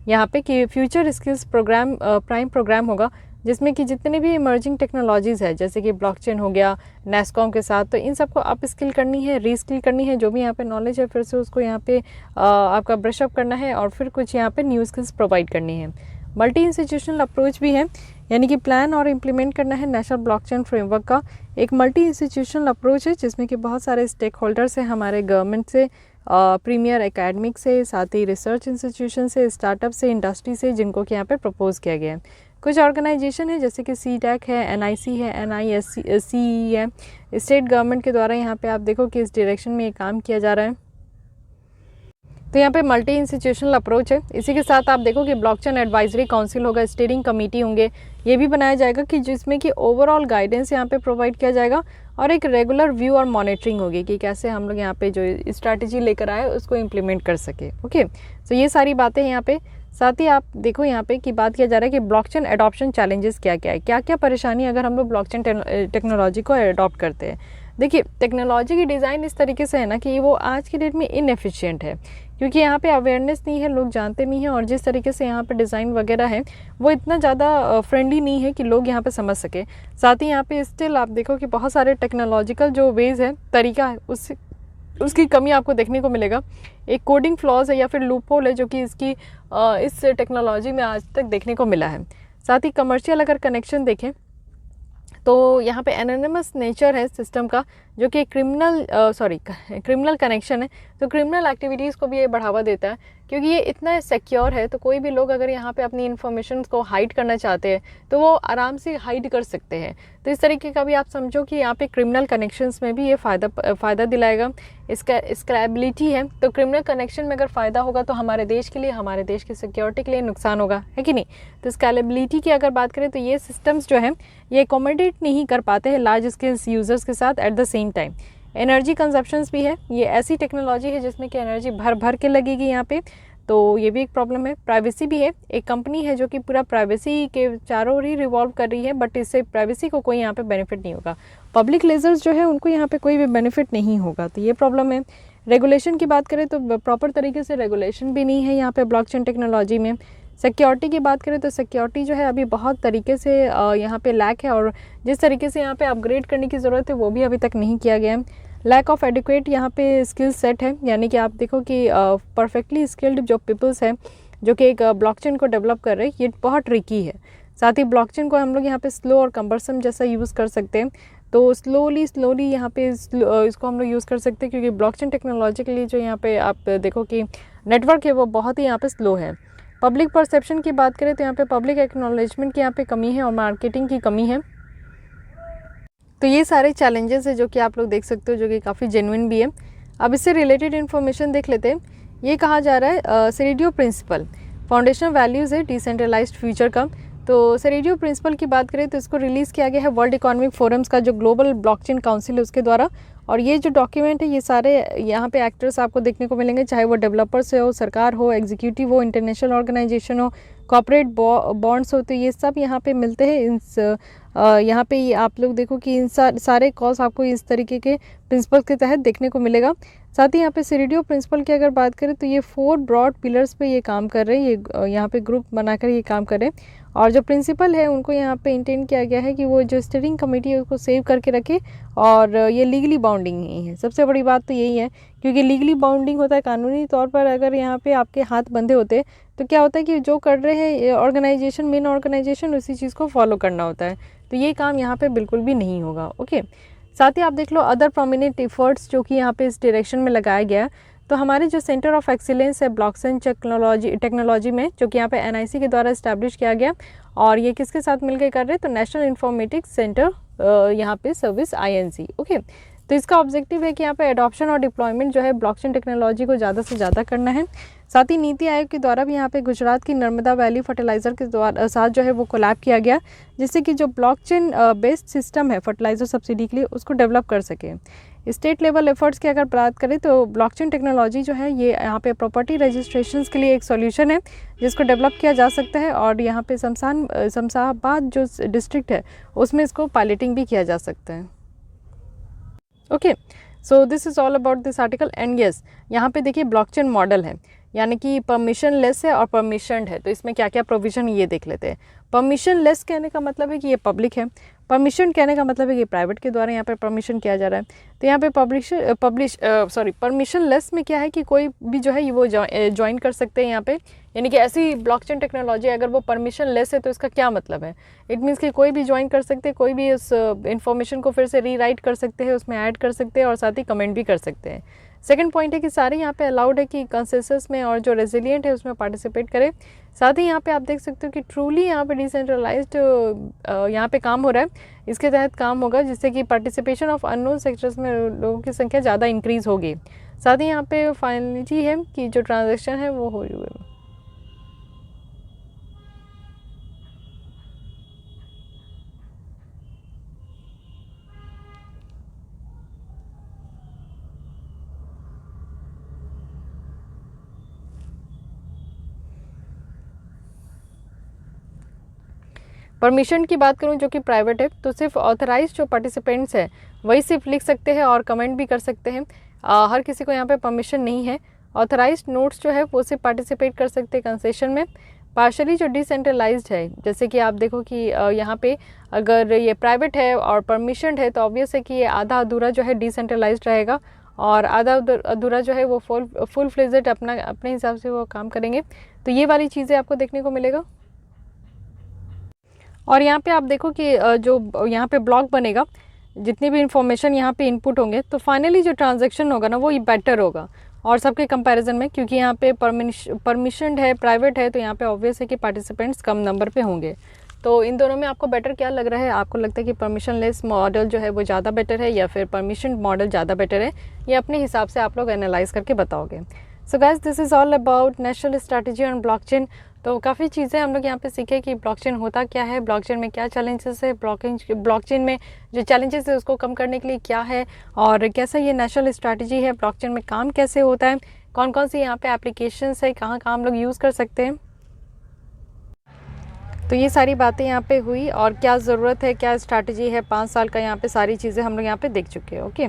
यहाँ पे कि future skills program prime program होगा, जिसमें कि जितने भी इमर्जिंग टेक्नोलॉजीज़ है जैसे कि ब्लॉकचेन हो गया नेस्कॉम के साथ, तो इन सबको अप स्किल करनी है, रीस्किल करनी है, जो भी यहाँ पे नॉलेज है फिर से उसको यहाँ पे आपका ब्रश अप करना है और फिर कुछ यहाँ पे न्यू स्किल्स प्रोवाइड करनी है। मल्टी इंस्टीट्यूशनल अप्रोच भी है, यानी कि प्लान और इम्प्लीमेंट करना है नेशनल ब्लॉकचेन फ्रेमवर्क का एक मल्टी इंस्टीट्यूशनल अप्रोच है, जिसमें कि बहुत सारे स्टेक होल्डर्स हैं हमारे गवर्नमेंट से, प्रीमियर एकेडमिक से, साथ ही रिसर्च इंस्टीट्यूशन से, स्टार्टअप से, इंडस्ट्री से, जिनको कि यहाँ पे प्रपोज किया गया है। कुछ ऑर्गेनाइजेशन है जैसे कि CTAC है, NIC है, NISCE है, स्टेट गवर्नमेंट के द्वारा यहाँ पे आप देखो कि इस डायरेक्शन में ये काम किया जा रहा है। तो यहाँ पे मल्टी इंस्टीट्यूशनल अप्रोच है। इसी के साथ आप देखो कि ब्लॉकचेन एडवाइजरी काउंसिल होगा, स्टीयरिंग कमेटी होंगे, ये भी बनाया जाएगा कि जिसमें कि ओवरऑल गाइडेंस यहाँ पे प्रोवाइड किया जाएगा और एक रेगुलर व्यू और मॉनिटरिंग होगी कि कैसे हम लोग यहाँ पे जो स्ट्रैटेजी लेकर आए उसको इम्प्लीमेंट कर सके। ओके, तो ये सारी बातें यहाँ पे। साथ ही आप देखो यहाँ पे कि बात किया जा रहा है कि ब्लॉकचेन एडॉप्शन चैलेंजेस क्या क्या है, क्या क्या परेशानी अगर हम लोग ब्लॉकचेन टेक्नोलॉजी को एडॉप्ट करते हैं। देखिए, टेक्नोलॉजी की डिज़ाइन इस तरीके से है ना कि वो आज की डेट में इनएफिशिएंट है, क्योंकि यहाँ पे अवेयरनेस नहीं है, लोग जानते नहीं हैं, और जिस तरीके से यहाँ पे डिज़ाइन वगैरह है वो इतना ज़्यादा फ्रेंडली नहीं है कि लोग यहाँ पे समझ सके। साथ ही यहाँ पे स्टिल आप देखो कि बहुत सारे टेक्नोलॉजिकल जो वेज़ है, तरीका है, उसकी कमी आपको देखने को मिलेगा। एक कोडिंग फ्लॉज है या फिर लूप होल है जो कि इस टेक्नोलॉजी में आज तक देखने को मिला है। साथ ही कमर्शियल अगर कनेक्शन देखें तो यहाँ पे एनोनिमस नेचर है सिस्टम का, जो कि क्रिमिनल कनेक्शन है, तो क्रिमिनल एक्टिविटीज़ को भी ये बढ़ावा देता है क्योंकि ये इतना सिक्योर है, तो कोई भी लोग अगर यहाँ पे अपनी इन्फॉर्मेशन को हाइड करना चाहते हैं तो वो आराम से हाइड कर सकते हैं। तो इस तरीके का भी आप समझो कि यहाँ पे क्रिमिनल कनेक्शंस में भी ये फ़ायदा दिलाएगा। इसका स्क्रैबिलिटी है, तो क्रिमिनल कनेक्शन में अगर फ़ायदा होगा तो हमारे देश के लिए, हमारे देश की सिक्योरिटी के लिए नुकसान होगा, है कि नहीं। तो स्केलेबिलिटी की अगर बात करें तो ये सिस्टम्स जो है ये एकोमोडेट नहीं कर पाते हैं लार्ज स्केल यूज़र्स के साथ at the same time. Energy consumptions भी है, ये ऐसी टेक्नोलॉजी है जिसमें कि एनर्जी भर भर के लगेगी यहाँ पे, तो ये भी एक प्रॉब्लम है। प्राइवेसी भी है, एक कंपनी है जो कि पूरा प्राइवेसी के चारों ओर ही रिवॉल्व कर रही है, बट इससे प्राइवेसी को कोई यहाँ पे बेनिफिट नहीं होगा। पब्लिक यूजर्स जो है उनको यहाँ पे कोई भी बेनिफिट नहीं होगा, तो ये प्रॉब्लम है। रेगुलेशन की बात करें तो प्रॉपर तरीके से रेगुलेशन भी नहीं है यहाँ पे ब्लॉकचेन टेक्नोलॉजी में। सिक्योरिटी की बात करें तो सिक्योरिटी जो है अभी बहुत तरीके से यहाँ पे लैक है, और जिस तरीके से यहाँ पे अपग्रेड करने की ज़रूरत है वो भी अभी तक नहीं किया गया है। लैक ऑफ एडिक्वेट यहाँ पे स्किल सेट है, यानी कि आप देखो कि परफेक्टली स्किल्ड जो पीपल्स हैं जो कि एक ब्लॉकचेन को डेवलप कर रहे हैं, ये बहुत ट्रिकी है। साथ ही ब्लॉकचेन को हम लोग यहाँ पे स्लो और कम्बरसम जैसा यूज़ कर सकते हैं, तो स्लोली यहाँ पे इसको हम लोग यूज़ कर सकते हैं, क्योंकि ब्लॉकचेन टेक्नोलॉजी के लिए जो यहाँ पे आप देखो कि नेटवर्क है वो बहुत ही यहाँ पे स्लो है। पब्लिक परसेप्शन की बात करें तो यहाँ पे पब्लिक एक्नॉलेजमेंट की यहाँ पे कमी है और मार्केटिंग की कमी है। तो ये सारे चैलेंजेस है जो कि आप लोग देख सकते हो, जो कि काफ़ी जेन्युइन भी है। अब इससे रिलेटेड इन्फॉर्मेशन देख लेते हैं। ये कहा जा रहा है सेरेडियो प्रिंसिपल फाउंडेशनल वैल्यूज़ है डिसेंट्रलाइज्ड फ्यूचर का। तो सेरेडियो प्रिंसिपल की बात करें तो इसको रिलीज़ किया गया है वर्ल्ड इकोनॉमिक फोरम्स का जो ग्लोबल ब्लॉकचेन काउंसिल है उसके द्वारा। और ये जो डॉक्यूमेंट है ये सारे यहाँ पे एक्टर्स आपको देखने को मिलेंगे, चाहे वो डेवलपर्स हो, सरकार हो, एग्जीक्यूटिव हो, इंटरनेशनल ऑर्गेनाइजेशन हो, कॉर्पोरेट बॉन्ड्स हो, तो ये सब यहाँ पे मिलते हैं। यहाँ पे आप लोग देखो कि इन सारे कॉल्स आपको इस तरीके के प्रिंसिपल के तहत देखने को मिलेगा। साथ ही यहाँ पे सेरेडियो प्रिंसिपल की अगर बात करें तो ये 4 ब्रॉड पिलर्स पे ये काम कर रहे हैं, ये यहाँ पे ग्रुप बनाकर ये काम कर रहे हैं। और जो प्रिंसिपल है उनको यहाँ पे इंटेंड किया गया है कि वो जो स्टीयरिंग कमेटी है उसको सेव करके रखे, और ये लीगली बाउंडिंग नहीं है। सबसे बड़ी बात तो यही है, क्योंकि लीगली बाउंडिंग होता है कानूनी तौर पर। अगर यहाँ पे आपके हाथ बंधे होते तो क्या होता है कि जो कर रहे हैं ऑर्गेनाइजेशन, मेन ऑर्गेनाइजेशन, उसी चीज़ को फॉलो करना होता है, तो ये काम यहाँ पे बिल्कुल भी नहीं होगा। ओके, साथ ही आप देख लो अदर प्रोमिनेंट एफर्ट्स जो कि यहाँ पे इस डायरेक्शन में लगाया गया है। तो हमारे जो सेंटर ऑफ एक्सीलेंस है ब्लॉकचेन टेक्नोलॉजी में, जो कि यहाँ पे एनआईसी के द्वारा इस्टेब्लिश किया गया, और ये किसके साथ मिलकर कर रहे हैं, तो नेशनल इन्फॉर्मेटिक्स सेंटर यहाँ पे सर्विस INC। ओके, तो इसका ऑब्जेक्टिव है कि यहाँ पे एडॉप्शन और डिप्लॉयमेंट जो है ब्लॉकचेन टेक्नोलॉजी को ज़्यादा से ज़्यादा करना है। साथ ही नीति आयोग के द्वारा भी यहाँ पे गुजरात की नर्मदा वैली फर्टिलाइज़र के द्वारा साथ जो है वो कोलैब किया गया, जिससे कि जो ब्लॉकचेन बेस्ड सिस्टम है फर्टिलाइज़र सब्सिडी के लिए उसको डेवलप कर सके। स्टेट लेवल एफर्ट्स की अगर बात करें तो ब्लॉकचेन टेक्नोलॉजी जो है ये यहाँ पे प्रॉपर्टी रजिस्ट्रेशंस के लिए एक सॉल्यूशन है जिसको डेवलप किया जा सकता है, और यहाँ पे शमशाबाद जो डिस्ट्रिक्ट है उसमें इसको पायलटिंग भी किया जा सकता है। Okay, so this is all about this article. And yes, यहाँ पे देखिए ब्लॉकचेन मॉडल है, यानी कि परमिशन लेस है और परमिशनड है। तो इसमें क्या क्या प्रोविज़न ये देख लेते हैं। परमिशन लेस कहने का मतलब है कि ये पब्लिक है, परमिशन कहने का मतलब है कि प्राइवेट के द्वारा यहाँ पे परमिशन किया जा रहा है। तो यहाँ पे परमिशन लेस में क्या है कि कोई भी जो है वो ज्वाइन कर सकते हैं यहाँ पे, यानी कि ऐसी ब्लॉकचेन टेक्नोलॉजी अगर वो परमिशन लेस है तो इसका क्या मतलब है, इट मीन्स कि कोई भी ज्वाइन कर सकते हैं, कोई भी उस इन्फॉर्मेशन को फिर से रीराइट कर सकते हैं, उसमें ऐड कर सकते हैं और साथ ही कमेंट भी कर सकते हैं। सेकंड पॉइंट है कि सारे यहाँ पे अलाउड है कि कंसेंसस में और जो रेजिलिएंट है उसमें पार्टिसिपेट करें। साथ ही यहाँ पे आप देख सकते हो कि ट्रूली यहाँ पे डिसेंट्रलाइज्ड यहाँ पे काम हो रहा है, इसके तहत काम होगा जिससे कि पार्टिसिपेशन ऑफ अननोन सेक्टर्स में लोगों की संख्या ज़्यादा इंक्रीज़ होगी। साथ ही यहाँ पे फाइनलिटी है कि जो ट्रांजेक्शन है वो हो रही है। परमिशन की बात करूं जो कि प्राइवेट है, तो सिर्फ ऑथराइज्ड जो पार्टिसिपेंट्स हैं वही सिर्फ लिख सकते हैं और कमेंट भी कर सकते हैं। हर किसी को यहाँ पे परमिशन नहीं है। ऑथराइज्ड नोट्स जो है वो सिर्फ पार्टिसिपेट कर सकते हैं कंसेशन में। पार्शली जो डिसेंट्रलाइज्ड है, जैसे कि आप देखो कि यहाँ पे अगर ये प्राइवेट है और परमिशनड है तो ऑब्वियस है कि ये आधा अधूरा जो है डिसेंट्रलाइज्ड रहेगा, और आधा अधूरा जो है वो फुल फ्लेजेड अपने हिसाब से वो काम करेंगे। तो ये वाली चीज़ें आपको देखने को मिलेगा। और यहाँ पे आप देखो कि जो यहाँ पे ब्लॉक बनेगा, जितनी भी इंफॉर्मेशन यहाँ पे इनपुट होंगे, तो फाइनली जो ट्रांजैक्शन होगा ना वो ये बेटर होगा। और सबके कंपैरिजन में, क्योंकि यहाँ पे परमिशन है, प्राइवेट है, तो यहाँ पे ऑब्वियस है कि पार्टिसिपेंट्स कम नंबर पे होंगे। तो इन दोनों में आपको बेटर क्या लग रहा है? आपको लगता है कि परमिशन लेस मॉडल जो है वो ज़्यादा बेटर है या फिर परमिशन मॉडल ज़्यादा बेटर है? ये अपने हिसाब से आप लोग एनालाइज करके बताओगे। So guys, this is all about national strategy on blockchain. तो काफ़ी चीज़ें हम लोग यहाँ पे सीखे कि ब्लॉकचेन होता क्या है, ब्लॉकचेन में क्या चैलेंजेस है, ब्लॉकचेन में जो चैलेंजेस है उसको कम करने के लिए क्या है, और कैसा ये नेशनल स्ट्रैटेजी है, ब्लॉकचेन में काम कैसे होता है, कौन कौन सी यहाँ पे एप्लीकेशंस है, कहाँ कहाँ हम लोग यूज़ कर सकते हैं। तो ये सारी बातें यहाँ पे हुई, और क्या ज़रूरत है, क्या स्ट्रैटेजी है 5 साल का, यहाँ पे सारी चीज़ें हम लोग यहाँ पे देख चुके हैं। ओके,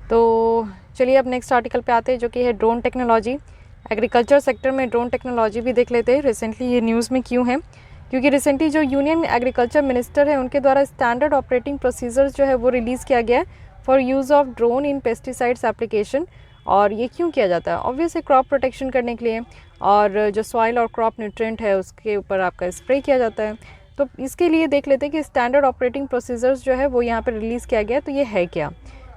तो चलिए अब नेक्स्ट आर्टिकल पे आते हैं, जो कि है ड्रोन टेक्नोलॉजी। एग्रीकल्चर सेक्टर में ड्रोन टेक्नोलॉजी भी देख लेते हैं। रिसेंटली ये न्यूज़ में क्यों है? क्योंकि रिसेंटली जो यूनियन एग्रीकल्चर मिनिस्टर है उनके द्वारा स्टैंडर्ड ऑपरेटिंग प्रोसीजर्स जो है वो रिलीज़ किया गया है for use of drone in pesticides application. और ये क्यों किया जाता है? ऑब्वियसली क्रॉप प्रोटेक्शन करने के लिए, और जो सॉइल और क्रॉप न्यूट्रिएंट है उसके ऊपर आपका स्प्रे किया जाता है। तो इसके लिए देख लेते हैं कि स्टैंडर्ड ऑपरेटिंग प्रोसीजर्स जो है वो यहाँ पर रिलीज़ किया गया है। तो ये है क्या?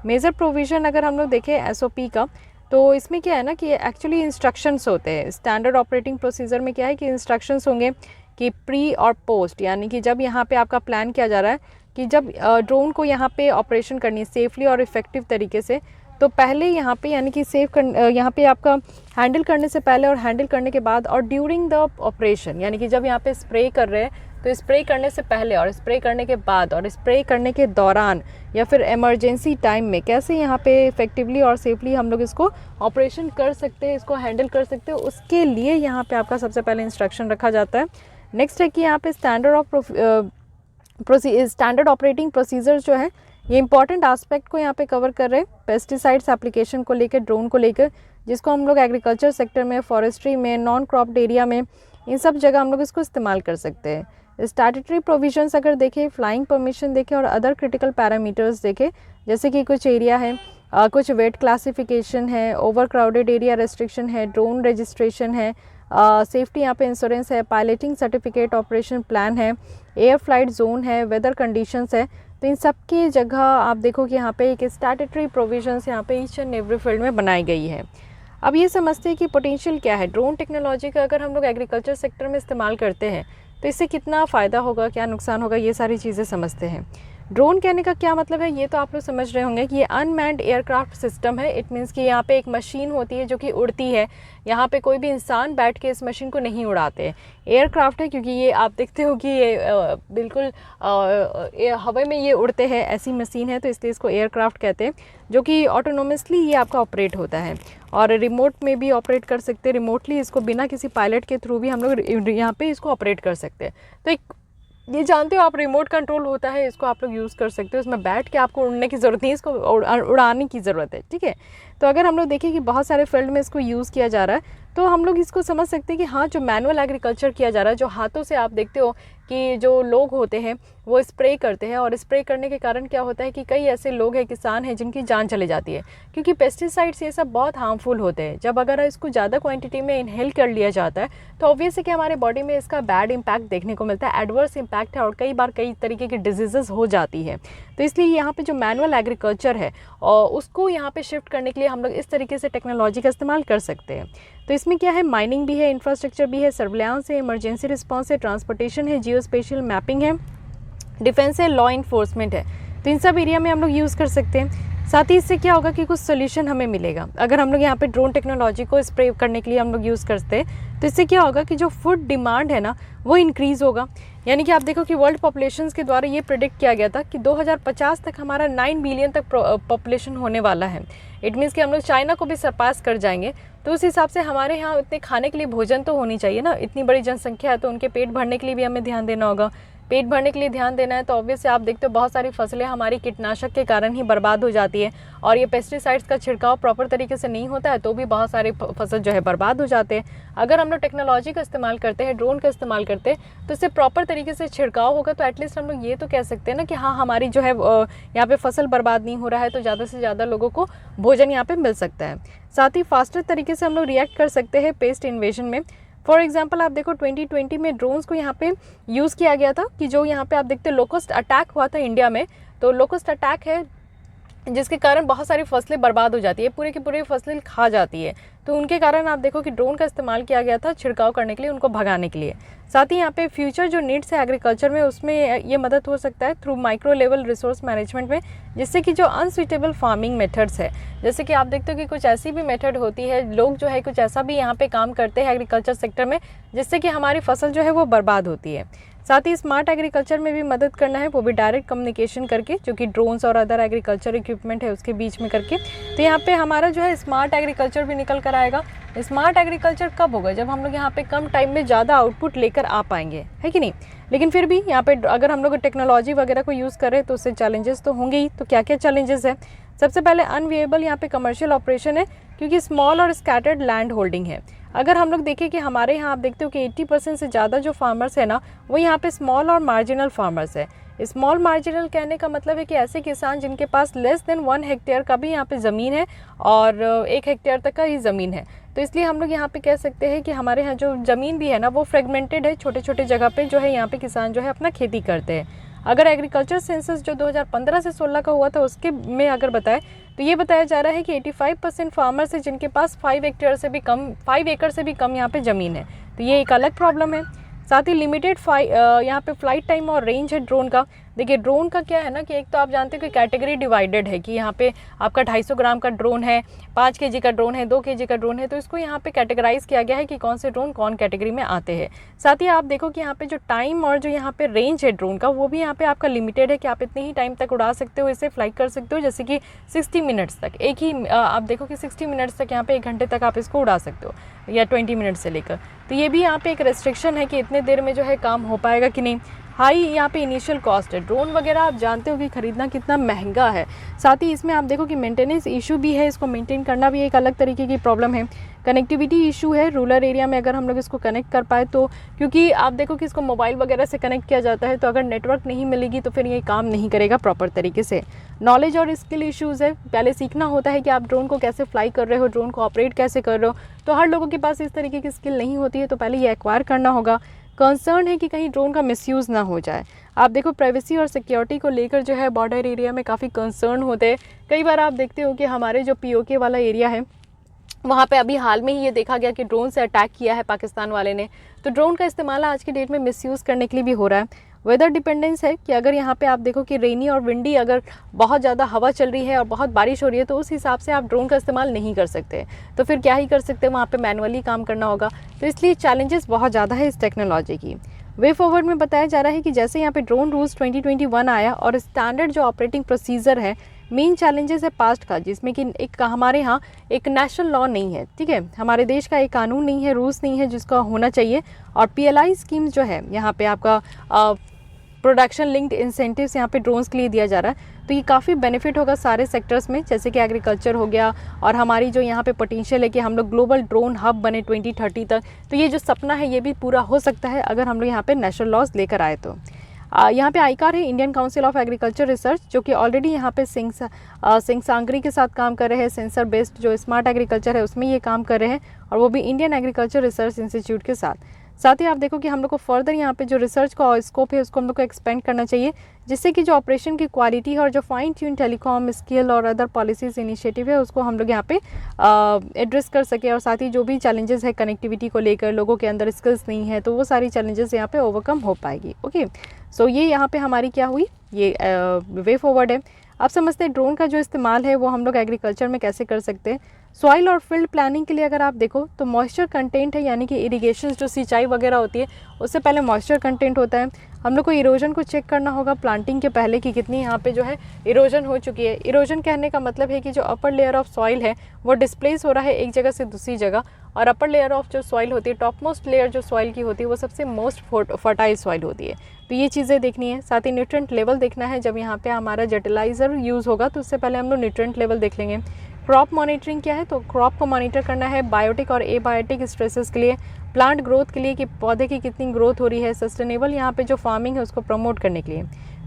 मेजर प्रोविज़न अगर हम लोग देखें एसओपी का, तो इसमें क्या है ना कि एक्चुअली इंस्ट्रक्शंस होते हैं। स्टैंडर्ड ऑपरेटिंग प्रोसीजर में क्या है कि इंस्ट्रक्शंस होंगे कि प्री और पोस्ट, यानी कि जब यहाँ पे आपका प्लान किया जा रहा है कि जब ड्रोन को यहाँ पे ऑपरेशन करनी है सेफली और इफ़ेक्टिव तरीके से, तो पहले यहाँ पे यानी कि यहाँ पे आपका हैंडल करने से पहले और हैंडल करने के बाद, और ड्यूरिंग द ऑपरेशन, यानी कि जब यहाँ पे स्प्रे कर रहे हैं तो स्प्रे करने से पहले और स्प्रे करने के बाद और स्प्रे करने के दौरान या फिर इमरजेंसी टाइम में कैसे यहाँ पे इफ़ेक्टिवली और सेफली हम लोग इसको ऑपरेशन कर सकते हैं, इसको हैंडल कर सकते हैं, उसके लिए यहाँ पे आपका सबसे पहले इंस्ट्रक्शन रखा जाता है। नेक्स्ट है कि यहाँ पे स्टैंडर्ड ऑपरेटिंग प्रोसीजर्स जो है ये इंपॉर्टेंट आस्पेक्ट को यहाँ पे कवर कर रहे हैं पेस्टिसाइड्स एप्लीकेशन को लेकर, ड्रोन को लेकर, जिसको हम लोग एग्रीकल्चर सेक्टर में, फॉरेस्ट्री में, नॉन क्रॉप्ड एरिया में, इन सब जगह हम लोग इसको इस्तेमाल कर सकते हैं। स्टैट्यूटरी प्रोविजंस अगर देखें, फ्लाइंग परमिशन देखें और अदर क्रिटिकल पैरामीटर्स देखें, जैसे कि कुछ एरिया है, कुछ वेट क्लासिफिकेशन है, ओवर क्राउडेड एरिया रेस्ट्रिक्शन है, ड्रोन रजिस्ट्रेशन है, सेफ्टी यहाँ पे इंश्योरेंस है, पायलटिंग सर्टिफिकेट, ऑपरेशन प्लान है, एयर फ्लाइट जोन है, वेदर कंडीशंस है। तो इन सब की जगह आप देखो कि यहाँ पे एक स्टैट्यूटरी प्रोविजंस यहाँ पे ईच एंड एवरी फील्ड में बनाई गई है। अब ये समझते हैं कि पोटेंशियल क्या है ड्रोन टेक्नोलॉजी का। अगर हम लोग एग्रीकल्चर सेक्टर में इस्तेमाल करते हैं तो इससे कितना फ़ायदा होगा, क्या नुकसान होगा, ये सारी चीज़ें समझते हैं। ड्रोन कहने का क्या मतलब है, ये तो आप लोग समझ रहे होंगे कि ये अनमैन्ड एयरक्राफ्ट सिस्टम है। इट मीन्स कि यहाँ पे एक मशीन होती है जो कि उड़ती है, यहाँ पे कोई भी इंसान बैठ के इस मशीन को नहीं उड़ाते। एयरक्राफ्ट है क्योंकि ये आप देखते हो कि ये बिल्कुल हवा में ये उड़ते हैं, ऐसी मशीन है, तो इसलिए इसको एयरक्राफ्ट कहते हैं, जो कि ऑटोनोमसली ये आपका ऑपरेट होता है और रिमोट में भी ऑपरेट कर सकते हैं। रिमोटली इसको बिना किसी पायलट के थ्रू भी हम लोग यहाँ पे इसको ऑपरेट कर सकते हैं। तो एक ये जानते हो आप, रिमोट कंट्रोल होता है, इसको आप लोग यूज़ कर सकते हो। इसमें बैठ के आपको उड़ने की ज़रूरत नहीं, इसको उड़ाने की ज़रूरत है, ठीक है। तो अगर हम लोग देखें कि बहुत सारे फील्ड में इसको यूज़ किया जा रहा है, तो हम लोग इसको समझ सकते हैं कि हाँ, जो मैनुअल एग्रीकल्चर किया जा रहा है, जो हाथों से आप देखते हो कि जो लोग होते हैं वो स्प्रे करते हैं, और स्प्रे करने के कारण क्या होता है कि कई ऐसे लोग हैं, किसान हैं, जिनकी जान चली जाती है, क्योंकि पेस्टिसाइड्स ये सब बहुत हार्मफुल होते हैं। जब अगर इसको ज़्यादा क्वांटिटी में इनहेल कर लिया जाता है तो ऑब्वियस है कि हमारे बॉडी में इसका बैड इम्पैक्ट देखने को मिलता है, एडवर्स इम्पैक्ट है, और कई बार कई तरीके की डिजीज़ेस हो जाती है। तो इसलिए यहाँ पे जो मैनुअल एग्रीकल्चर है और उसको यहाँ पे शिफ्ट करने के लिए हम लोग इस तरीके से टेक्नोलॉजी का इस्तेमाल कर सकते हैं। तो इसमें क्या है, माइनिंग भी है, इंफ्रास्ट्रक्चर भी है, सर्विलांस है, इमरजेंसी रिस्पॉन्स है, ट्रांसपोर्टेशन है, जियो स्पेशल मैपिंग है, डिफेंस है, लॉ इन्फोर्समेंट है। तो इन सब एरिया में हम लोग यूज़ कर सकते हैं। साथ ही इससे क्या होगा कि कुछ सोल्यूशन हमें मिलेगा। अगर हम लोग यहाँ पे ड्रोन टेक्नोलॉजी को स्प्रे करने के लिए हम लोग यूज़ करते हैं, तो इससे क्या होगा कि जो फूड डिमांड है ना वो इंक्रीज़ होगा। यानी कि आप देखो कि वर्ल्ड पॉपुलेशंस के द्वारा ये प्रेडिक्ट किया गया था कि 2050 तक हमारा 9 बिलियन तक पॉपुलेशन होने वाला है। इट मीन्स कि हम लोग चाइना को भी सरपास कर जाएंगे। तो उस हिसाब से हमारे यहाँ इतने खाने के लिए भोजन तो होनी चाहिए ना, इतनी बड़ी जनसंख्या है, तो उनके पेट भरने के लिए भी हमें ध्यान देना होगा। पेट भरने के लिए ध्यान देना है तो ऑब्वियसली आप देखते हो बहुत सारी फसलें हमारी कीटनाशक के कारण ही बर्बाद हो जाती है, और ये पेस्टिसाइड्स का छिड़काव प्रॉपर तरीके से नहीं होता है तो भी बहुत सारे फसल जो है बर्बाद हो जाते हैं। अगर हम लोग टेक्नोलॉजी का इस्तेमाल करते हैं, ड्रोन का इस्तेमाल करते हैं, तो इससे प्रॉपर तरीके से छिड़काव होगा, तो एटलीस्ट हम लोग ये तो कह सकते हैं ना कि हाँ, हमारी जो है यहाँ पे फसल बर्बाद नहीं हो रहा है, तो ज़्यादा से ज़्यादा लोगों को भोजन यहाँ पे मिल सकता है। साथ ही फास्टर तरीके से हम लोग रिएक्ट कर सकते हैं पेस्ट इन्वेजन में। फॉर एग्जाम्पल आप देखो 2020 में ड्रोन्स को यहाँ पे यूज़ किया गया था कि जो यहाँ पे आप देखते लोकस्ट अटैक हुआ था इंडिया में। तो लोकस्ट अटैक है जिसके कारण बहुत सारी फसलें बर्बाद हो जाती है, पूरे की पूरी फसलें खा जाती है। तो उनके कारण आप देखो कि ड्रोन का इस्तेमाल किया गया था छिड़काव करने के लिए, उनको भगाने के लिए। साथ ही यहाँ पे फ्यूचर जो नीड्स है एग्रीकल्चर में, उसमें ये मदद हो सकता है through micro level resource management में, जिससे कि जो अनसुइटेबल फार्मिंग मेथड्स है, जैसे कि आप देखते हो कि कुछ ऐसी भी मेथड होती है, लोग जो है कुछ ऐसा भी यहाँ पे काम करते हैं एग्रीकल्चर सेक्टर में, जिससे कि हमारी फसल जो है वो बर्बाद होती है। साथ ही स्मार्ट एग्रीकल्चर में भी मदद करना है, वो भी डायरेक्ट कम्युनिकेशन करके, जो कि ड्रोन्स और अदर एग्रीकल्चर इक्विपमेंट है उसके बीच में करके। तो यहाँ पे हमारा जो है स्मार्ट एग्रीकल्चर भी निकल कर आएगा। स्मार्ट एग्रीकल्चर कब होगा? जब हम लोग यहाँ पे कम टाइम में ज़्यादा आउटपुट लेकर आ पाएंगे, है कि नहीं। लेकिन फिर भी यहाँ पे अगर हम लोग टेक्नोलॉजी वगैरह को यूज़ करें तो उससे चैलेंजेस तो होंगे ही। तो क्या क्या चैलेंजेस है? सबसे पहले अनविएबल यहाँ पे कमर्शियल ऑपरेशन है, क्योंकि स्मॉल और स्कैटर्ड लैंड होल्डिंग है। अगर हम लोग देखें कि हमारे यहाँ आप देखते हो कि 80% से ज़्यादा जो फार्मर्स है ना, वो यहाँ पे स्मॉल और मार्जिनल फार्मर्स है। स्मॉल मार्जिनल कहने का मतलब है कि ऐसे किसान जिनके पास लेस देन 1 हेक्टेयर का भी यहाँ पे ज़मीन है और 1 हेक्टेयर तक का ही ज़मीन है। तो इसलिए हम लोग यहाँ पे कह सकते हैं कि हमारे यहाँ जो ज़मीन भी है ना, वो फ्रेगमेंटेड है, छोटे छोटे जगह पे जो है यहाँ पे किसान जो है अपना खेती करते हैं। अगर एग्रीकल्चर सेंसस जो 2015 से 16 का हुआ था उसके में अगर बताएं तो ये बताया जा रहा है कि 85% फार्मर्स है जिनके पास 5 एकड़ से भी कम यहाँ पे ज़मीन है। तो ये एक अलग प्रॉब्लम है। साथ ही लिमिटेड यहाँ पे फ्लाइट टाइम और रेंज है ड्रोन का। देखिए ड्रोन का क्या है ना कि एक तो आप जानते हो कि कैटेगरी डिवाइडेड है, कि यहाँ पे आपका 250 ग्राम का ड्रोन है, 5 केजी का ड्रोन है, 2 केजी का ड्रोन है। तो इसको यहाँ पे कैटेगराइज किया गया है कि कौन से ड्रोन कौन कैटेगरी में आते हैं। साथ ही आप देखो कि यहाँ पे जो टाइम और जो यहाँ पे रेंज है ड्रोन का, वो भी यहाँ पे आपका लिमिटेड है कि आप इतने ही टाइम तक उड़ा सकते हो, इसे फ्लाइट कर सकते हो, जैसे कि 60 मिनट्स तक। एक ही आप देखो कि 60 मिनट्स तक यहाँ पे 1 घंटे तक आप इसको उड़ा सकते हो, या 20 मिनट से लेकर। तो ये भी यहाँ पे एक रेस्ट्रिक्शन है कि इतने देर में जो है काम हो पाएगा कि नहीं। हाई यहाँ पे इनिशियल कॉस्ट है। ड्रोन वगैरह आप जानते हो कि ख़रीदना कितना महंगा है। साथ ही इसमें आप देखो कि मेंटेनेंस इशू भी है, इसको मेंटेन करना भी एक अलग तरीके की प्रॉब्लम है। कनेक्टिविटी इशू है, रूरल एरिया में अगर हम लोग इसको कनेक्ट कर पाए तो, क्योंकि आप देखो कि इसको मोबाइल वगैरह से कनेक्ट किया जाता है, तो अगर नेटवर्क नहीं मिलेगी तो फिर ये काम नहीं करेगा प्रॉपर तरीके से। नॉलेज और स्किल इशूज़ है, पहले सीखना होता है कि आप ड्रोन को कैसे फ्लाई कर रहे हो, ड्रोन को ऑपरेट कैसे कर रहे हो। तो हर लोगों के पास इस तरीके की स्किल नहीं होती है, तो पहले ये एक्वायर करना होगा। कंसर्न है कि कहीं ड्रोन का मिसयूज़ ना हो जाए। आप देखो प्राइवेसी और सिक्योरिटी को लेकर जो है बॉर्डर एरिया में काफ़ी कंसर्न होते हैं। कई बार आप देखते हो कि हमारे जो पीओके वाला एरिया है, वहाँ पे अभी हाल में ही ये देखा गया कि ड्रोन से अटैक किया है पाकिस्तान वाले ने। तो ड्रोन का इस्तेमाल आज की डेट में मिसयूज़ करने के लिए भी हो रहा है। वेदर डिपेंडेंस है कि अगर यहाँ पे आप देखो कि रेनी और विंडी, अगर बहुत ज़्यादा हवा चल रही है और बहुत बारिश हो रही है, तो उस हिसाब से आप ड्रोन का इस्तेमाल नहीं कर सकते। तो फिर क्या ही कर सकते हैं, वहाँ पे मैनुअली काम करना होगा। तो इसलिए चैलेंजेस बहुत ज़्यादा है इस टेक्नोलॉजी की। वे फॉरवर्ड में बताया जा रहा है कि जैसे यहाँ पे ड्रोन रूल्स 2021 आया और स्टैंडर्ड जो ऑपरेटिंग प्रोसीजर है, मेन चैलेंजेस है पास्ट का, जिसमें कि एक हमारे यहाँ एक नेशनल लॉ नहीं है, ठीक है, हमारे देश का एक कानून नहीं है, रूल्स नहीं है जिसका होना चाहिए। और PLI स्कीम जो है यहाँ पे आपका प्रोडक्शन लिंक्ड इंसेंटिव्स यहाँ पे ड्रोन्स के लिए दिया जा रहा है। तो ये काफ़ी बेनिफिट होगा सारे सेक्टर्स में, जैसे कि एग्रीकल्चर हो गया, और हमारी जो यहाँ पे पोटेंशियल है कि हम लोग ग्लोबल ड्रोन हब बने 2030 तक। तो ये जो सपना है ये भी पूरा हो सकता है अगर हम लोग यहाँ पे नेशनल लॉज लेकर आए तो। यहाँ पे आईकार है, Indian council of agriculture research, जो कि ऑलरेडी यहाँ पे सिंगसांगरी के साथ काम कर रहे हैं। सेंसर बेस्ड जो स्मार्ट एग्रीकल्चर है उसमें ये काम कर रहे हैं, और वो भी इंडियन एग्रीकल्चर रिसर्च इंस्टीट्यूट के साथ। साथ ही आप देखो कि हम लोग को फर्दर यहाँ पे जो रिसर्च का स्कोप है उसको हम लोग को एक्सपेंड करना चाहिए, जिससे कि जो ऑपरेशन की क्वालिटी है और जो फाइन ट्यून टेलीकॉम स्किल और अदर पॉलिसीज़ इनिशिएटिव है उसको हम लोग यहाँ पे एड्रेस कर सके। और साथ ही जो भी चैलेंजेस है कनेक्टिविटी को लेकर, लोगों के अंदर स्किल्स नहीं है, तो वो सारी चैलेंजेस यहाँ पे ओवरकम हो पाएगी। ओके, सो ये यहाँ पे हमारी क्या हुई, ये वे फॉरवर्ड है। अब समझते हैं ड्रोन का जो इस्तेमाल है वो हम लोग एग्रीकल्चर में कैसे कर सकते हैं। सॉइल और फील्ड प्लानिंग के लिए अगर आप देखो तो मॉइस्चर कंटेंट है, यानी कि इरिगेशन जो सिंचाई वगैरह होती है उससे पहले मॉइस्चर कंटेंट होता है। हम लोग को इरोजन को चेक करना होगा प्लांटिंग के पहले कि कितनी यहाँ पे जो है इरोजन हो चुकी है। इरोजन कहने का मतलब है कि जो अपर लेयर ऑफ सॉइल है वो डिस्प्लेस हो रहा है एक जगह से दूसरी जगह, और अपर लेयर ऑफ जो सॉइल होती है, टॉप मोस्ट लेयर जो सॉइल की होती है वो सबसे मोस्ट फर्टाइल सॉइल होती है। तो ये चीज़ें देखनी है। साथ ही न्यूट्रिएंट लेवल देखना है, जब यहाँ पे हमारा जर्टिलाइजर यूज़ होगा तो उससे पहले हम लोग न्यूट्रिएंट लेवल देख लेंगे। क्रॉप मॉनिटरिंग क्या है, तो क्रॉप को मॉनिटर करना है बायोटिक और एबायोटिक स्ट्रेसेस के लिए, प्लांट ग्रोथ के लिए कि पौधे की कितनी ग्रोथ हो रही है, सस्टेनेबल यहाँ पे जो फार्मिंग है उसको प्रमोट करने के लिए।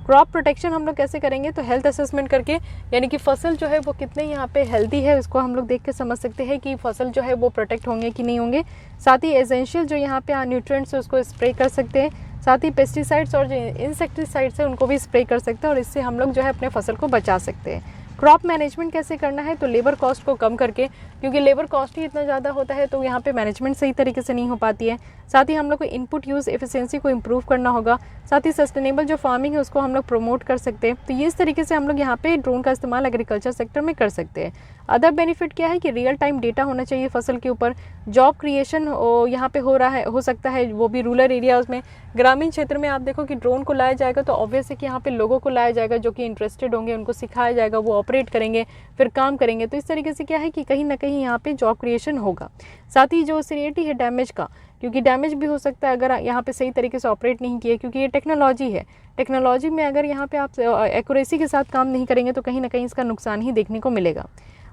क्रॉप प्रोटेक्शन हम लोग कैसे करेंगे, तो हेल्थ असेसमेंट करके, यानी कि फसल जो है वो कितने यहाँ पे हेल्दी है उसको हम लोग देख के समझ सकते हैं कि फसल जो है वो प्रोटेक्ट होंगे कि नहीं होंगे। साथ ही एसेंशियल जो यहाँ पे न्यूट्रिएंट्स है उसको स्प्रे कर सकते हैं। साथ ही पेस्टिसाइड्स और जो इंसेक्टिसाइड्स है उनको भी स्प्रे कर सकते हैं, और इससे हम लोग जो है अपने फसल को बचा सकते हैं। क्रॉप मैनेजमेंट कैसे करना है, तो लेबर कॉस्ट को कम करके, क्योंकि लेबर कॉस्ट ही इतना ज़्यादा होता है तो यहाँ पे मैनेजमेंट सही तरीके से नहीं हो पाती है। साथ ही हम लोग को इनपुट यूज़ एफिशिएंसी को इम्प्रूव करना होगा। साथ ही सस्टेनेबल जो फार्मिंग है उसको हम लोग प्रमोट कर सकते हैं। तो ये इस तरीके से हम लोग यहाँ पे ड्रोन का इस्तेमाल एग्रीकल्चर सेक्टर में कर सकते हैं। अदर बेनिफिट क्या है कि रियल टाइम डेटा होना चाहिए फसल के ऊपर। जॉब क्रिएशन यहाँ पे हो रहा है, हो सकता है, वो भी रूरल एरियाज़ में। ग्रामीण क्षेत्र में आप देखो कि ड्रोन को लाया जाएगा तो ऑब्वियस है कि यहाँ पे लोगों को लाया जाएगा जो कि इंटरेस्टेड होंगे, उनको सिखाया जाएगा, वो ऑपरेट करेंगे, फिर काम करेंगे। तो इस तरीके से क्या है कि कहीं ना कहीं यहाँ पे जॉब क्रिएशन होगा। साथ ही जो सीरियरिटी है डैमेज का, क्योंकि डैमेज भी हो सकता है अगर यहाँ पे सही तरीके से ऑपरेट नहीं किए, क्योंकि ये टेक्नोलॉजी है। टेक्नोलॉजी में अगर यहाँ पे आप एक्यूरेसी के साथ काम नहीं करेंगे तो कहीं ना कहीं इसका नुकसान ही देखने को मिलेगा।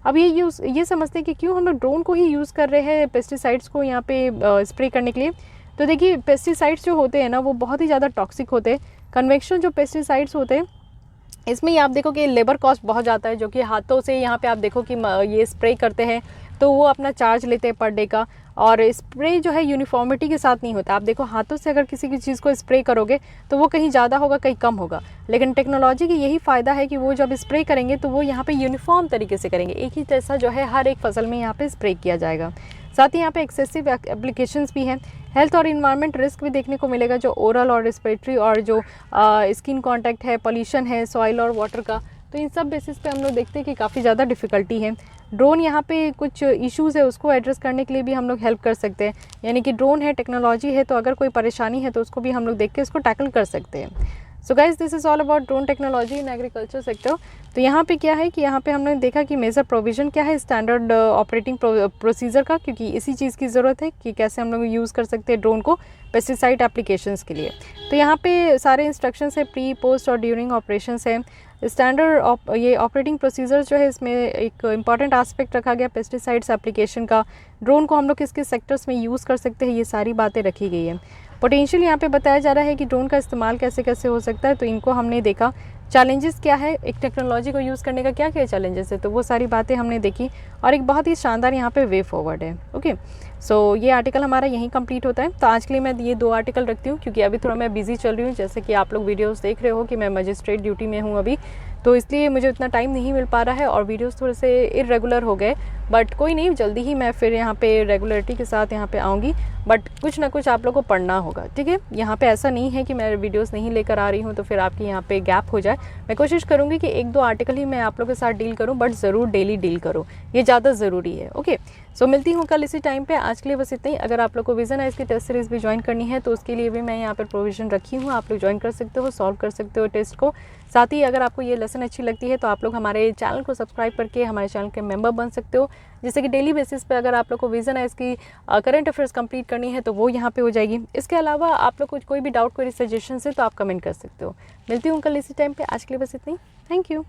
अब ये समझते हैं कि क्यों हम लोग ड्रोन को ही यूज़ कर रहे हैं पेस्टिसाइड्स को यहाँ पे स्प्रे करने के लिए। तो देखिए, पेस्टिसाइड्स जो होते हैं ना वो बहुत ही ज़्यादा टॉक्सिक होते हैं। कन्वेंशनल जो पेस्टिसाइड्स होते हैं इसमें आप देखो कि लेबर कॉस्ट बहुत ज़्यादा है, जो कि हाथों से यहाँ पे आप देखो कि ये स्प्रे करते हैं तो वो अपना चार्ज लेते हैं पर डे का। और स्प्रे जो है यूनिफॉर्मिटी के साथ नहीं होता। आप देखो हाथों से अगर किसी चीज़ को स्प्रे करोगे तो वो कहीं ज़्यादा होगा, कहीं कम होगा। लेकिन टेक्नोलॉजी की यही फ़ायदा है कि वो जब स्प्रे करेंगे तो वो यहाँ पे यूनिफॉर्म तरीके से करेंगे, एक ही जैसा जो है हर एक फसल में यहाँ पे स्प्रे किया जाएगा। साथ ही यहाँ पे एक्सेसिव एप्लीकेशंस भी हैं। हेल्थ और इन्वायरमेंट रिस्क भी देखने को मिलेगा, जो ओरल और रेस्पिरेटरी और जो स्किन कांटेक्ट है, पॉल्यूशन है सॉइल और वाटर का। तो इन सब बेसिस पे हम लोग देखते हैं कि काफ़ी ज़्यादा डिफ़िकल्टी है। ड्रोन यहाँ पे कुछ इश्यूज़ है उसको एड्रेस करने के लिए भी हम लोग हेल्प कर सकते हैं। यानी कि ड्रोन है, टेक्नोलॉजी है, तो अगर कोई परेशानी है तो उसको भी हम लोग देख के उसको टैकल कर सकते हैं। So guys, this is all about drone technology in agriculture sector. तो यहाँ पे क्या है कि यहाँ पे हमने देखा कि मेजर प्रोविज़न क्या है स्टैंडर्ड ऑपरेटिंग प्रोसीजर का, क्योंकि इसी चीज़ की ज़रूरत है कि कैसे हम लोग यूज़ कर सकते हैं ड्रोन को पेस्टिसाइड एप्लीकेशंस के लिए। तो यहाँ पे सारे इंस्ट्रक्शंस है, प्री, पोस्ट और ड्यूरिंग ऑपरेशंस है। स्टैंडर्ड ये ऑपरेटिंग प्रोसीजर्स जो है इसमें एक इम्पॉर्टेंट एस्पेक्ट रखा गया पेस्टिसाइड्स एप्लीकेशन का। ड्रोन को हम लोग किस किस सेक्टर्स में यूज़ कर सकते हैं, ये सारी बातें रखी गई है। पोटेंशियल यहाँ पे बताया जा रहा है कि ड्रोन का इस्तेमाल कैसे कैसे हो सकता है, तो इनको हमने देखा। चैलेंजेस क्या है, एक टेक्नोलॉजी को यूज़ करने का क्या क्या चैलेंजेस है, तो वो सारी बातें हमने देखी और एक बहुत ही शानदार यहाँ पे वे फॉरवर्ड है। ओके, सो ये आर्टिकल हमारा यहीं कंप्लीट होता है। तो आज के लिए मैं ये 2 आर्टिकल रखती हूँ, क्योंकि अभी थोड़ा मैं बिजी चल रही हूँ। जैसे कि आप लोग वीडियोस देख रहे हो कि मैं मजिस्ट्रेट ड्यूटी में हूँ अभी, तो इसलिए मुझे उतना टाइम नहीं मिल पा रहा है और वीडियोस थोड़े से इरेगुलर हो गए। बट कोई नहीं, जल्दी ही मैं फिर यहाँ पे रेगुलरिटी के साथ यहाँ पे आऊँगी। बट कुछ ना कुछ आप लोग को पढ़ना होगा, ठीक है। यहाँ पे ऐसा नहीं है कि मैं वीडियोस नहीं लेकर आ रही हूँ तो फिर आपकी यहाँ पे गैप हो जाए। मैं कोशिश करूँगी कि 1-2 आर्टिकल ही मैं आप लोगों के साथ डील करूँ, बट ज़रूर डेली डील करूँ, ये ज़्यादा ज़रूरी है। ओके, सो मिलती हूँ कल इसी टाइम पे। आज के लिए बस इतना ही। अगर आप लोग को विजन आइज की टेस्ट सीरीज़ भी ज्वाइन करनी है तो उसके लिए भी मैं यहाँ पर प्रोविज़न रखी हूँ, आप लोग ज्वाइन कर सकते हो, सॉल्व कर सकते हो टेस्ट को। साथ ही अगर आपको ये लेसन अच्छी लगती है तो आप लोग हमारे चैनल को सब्सक्राइब करके हमारे चैनल के मेंबर बन सकते हो, जिससे कि डेली बेसिस पे अगर आप लोग को विजन आइज की करंट अफेयर्स कंप्लीट करनी है तो वो यहाँ पे हो जाएगी। इसके अलावा आप लोग को कोई भी डाउट, कोई सजेशन है तो आप कमेंट कर सकते हो। मिलती हूँ कल इसी टाइम पे। आज के लिए बस इतना ही। Thank you.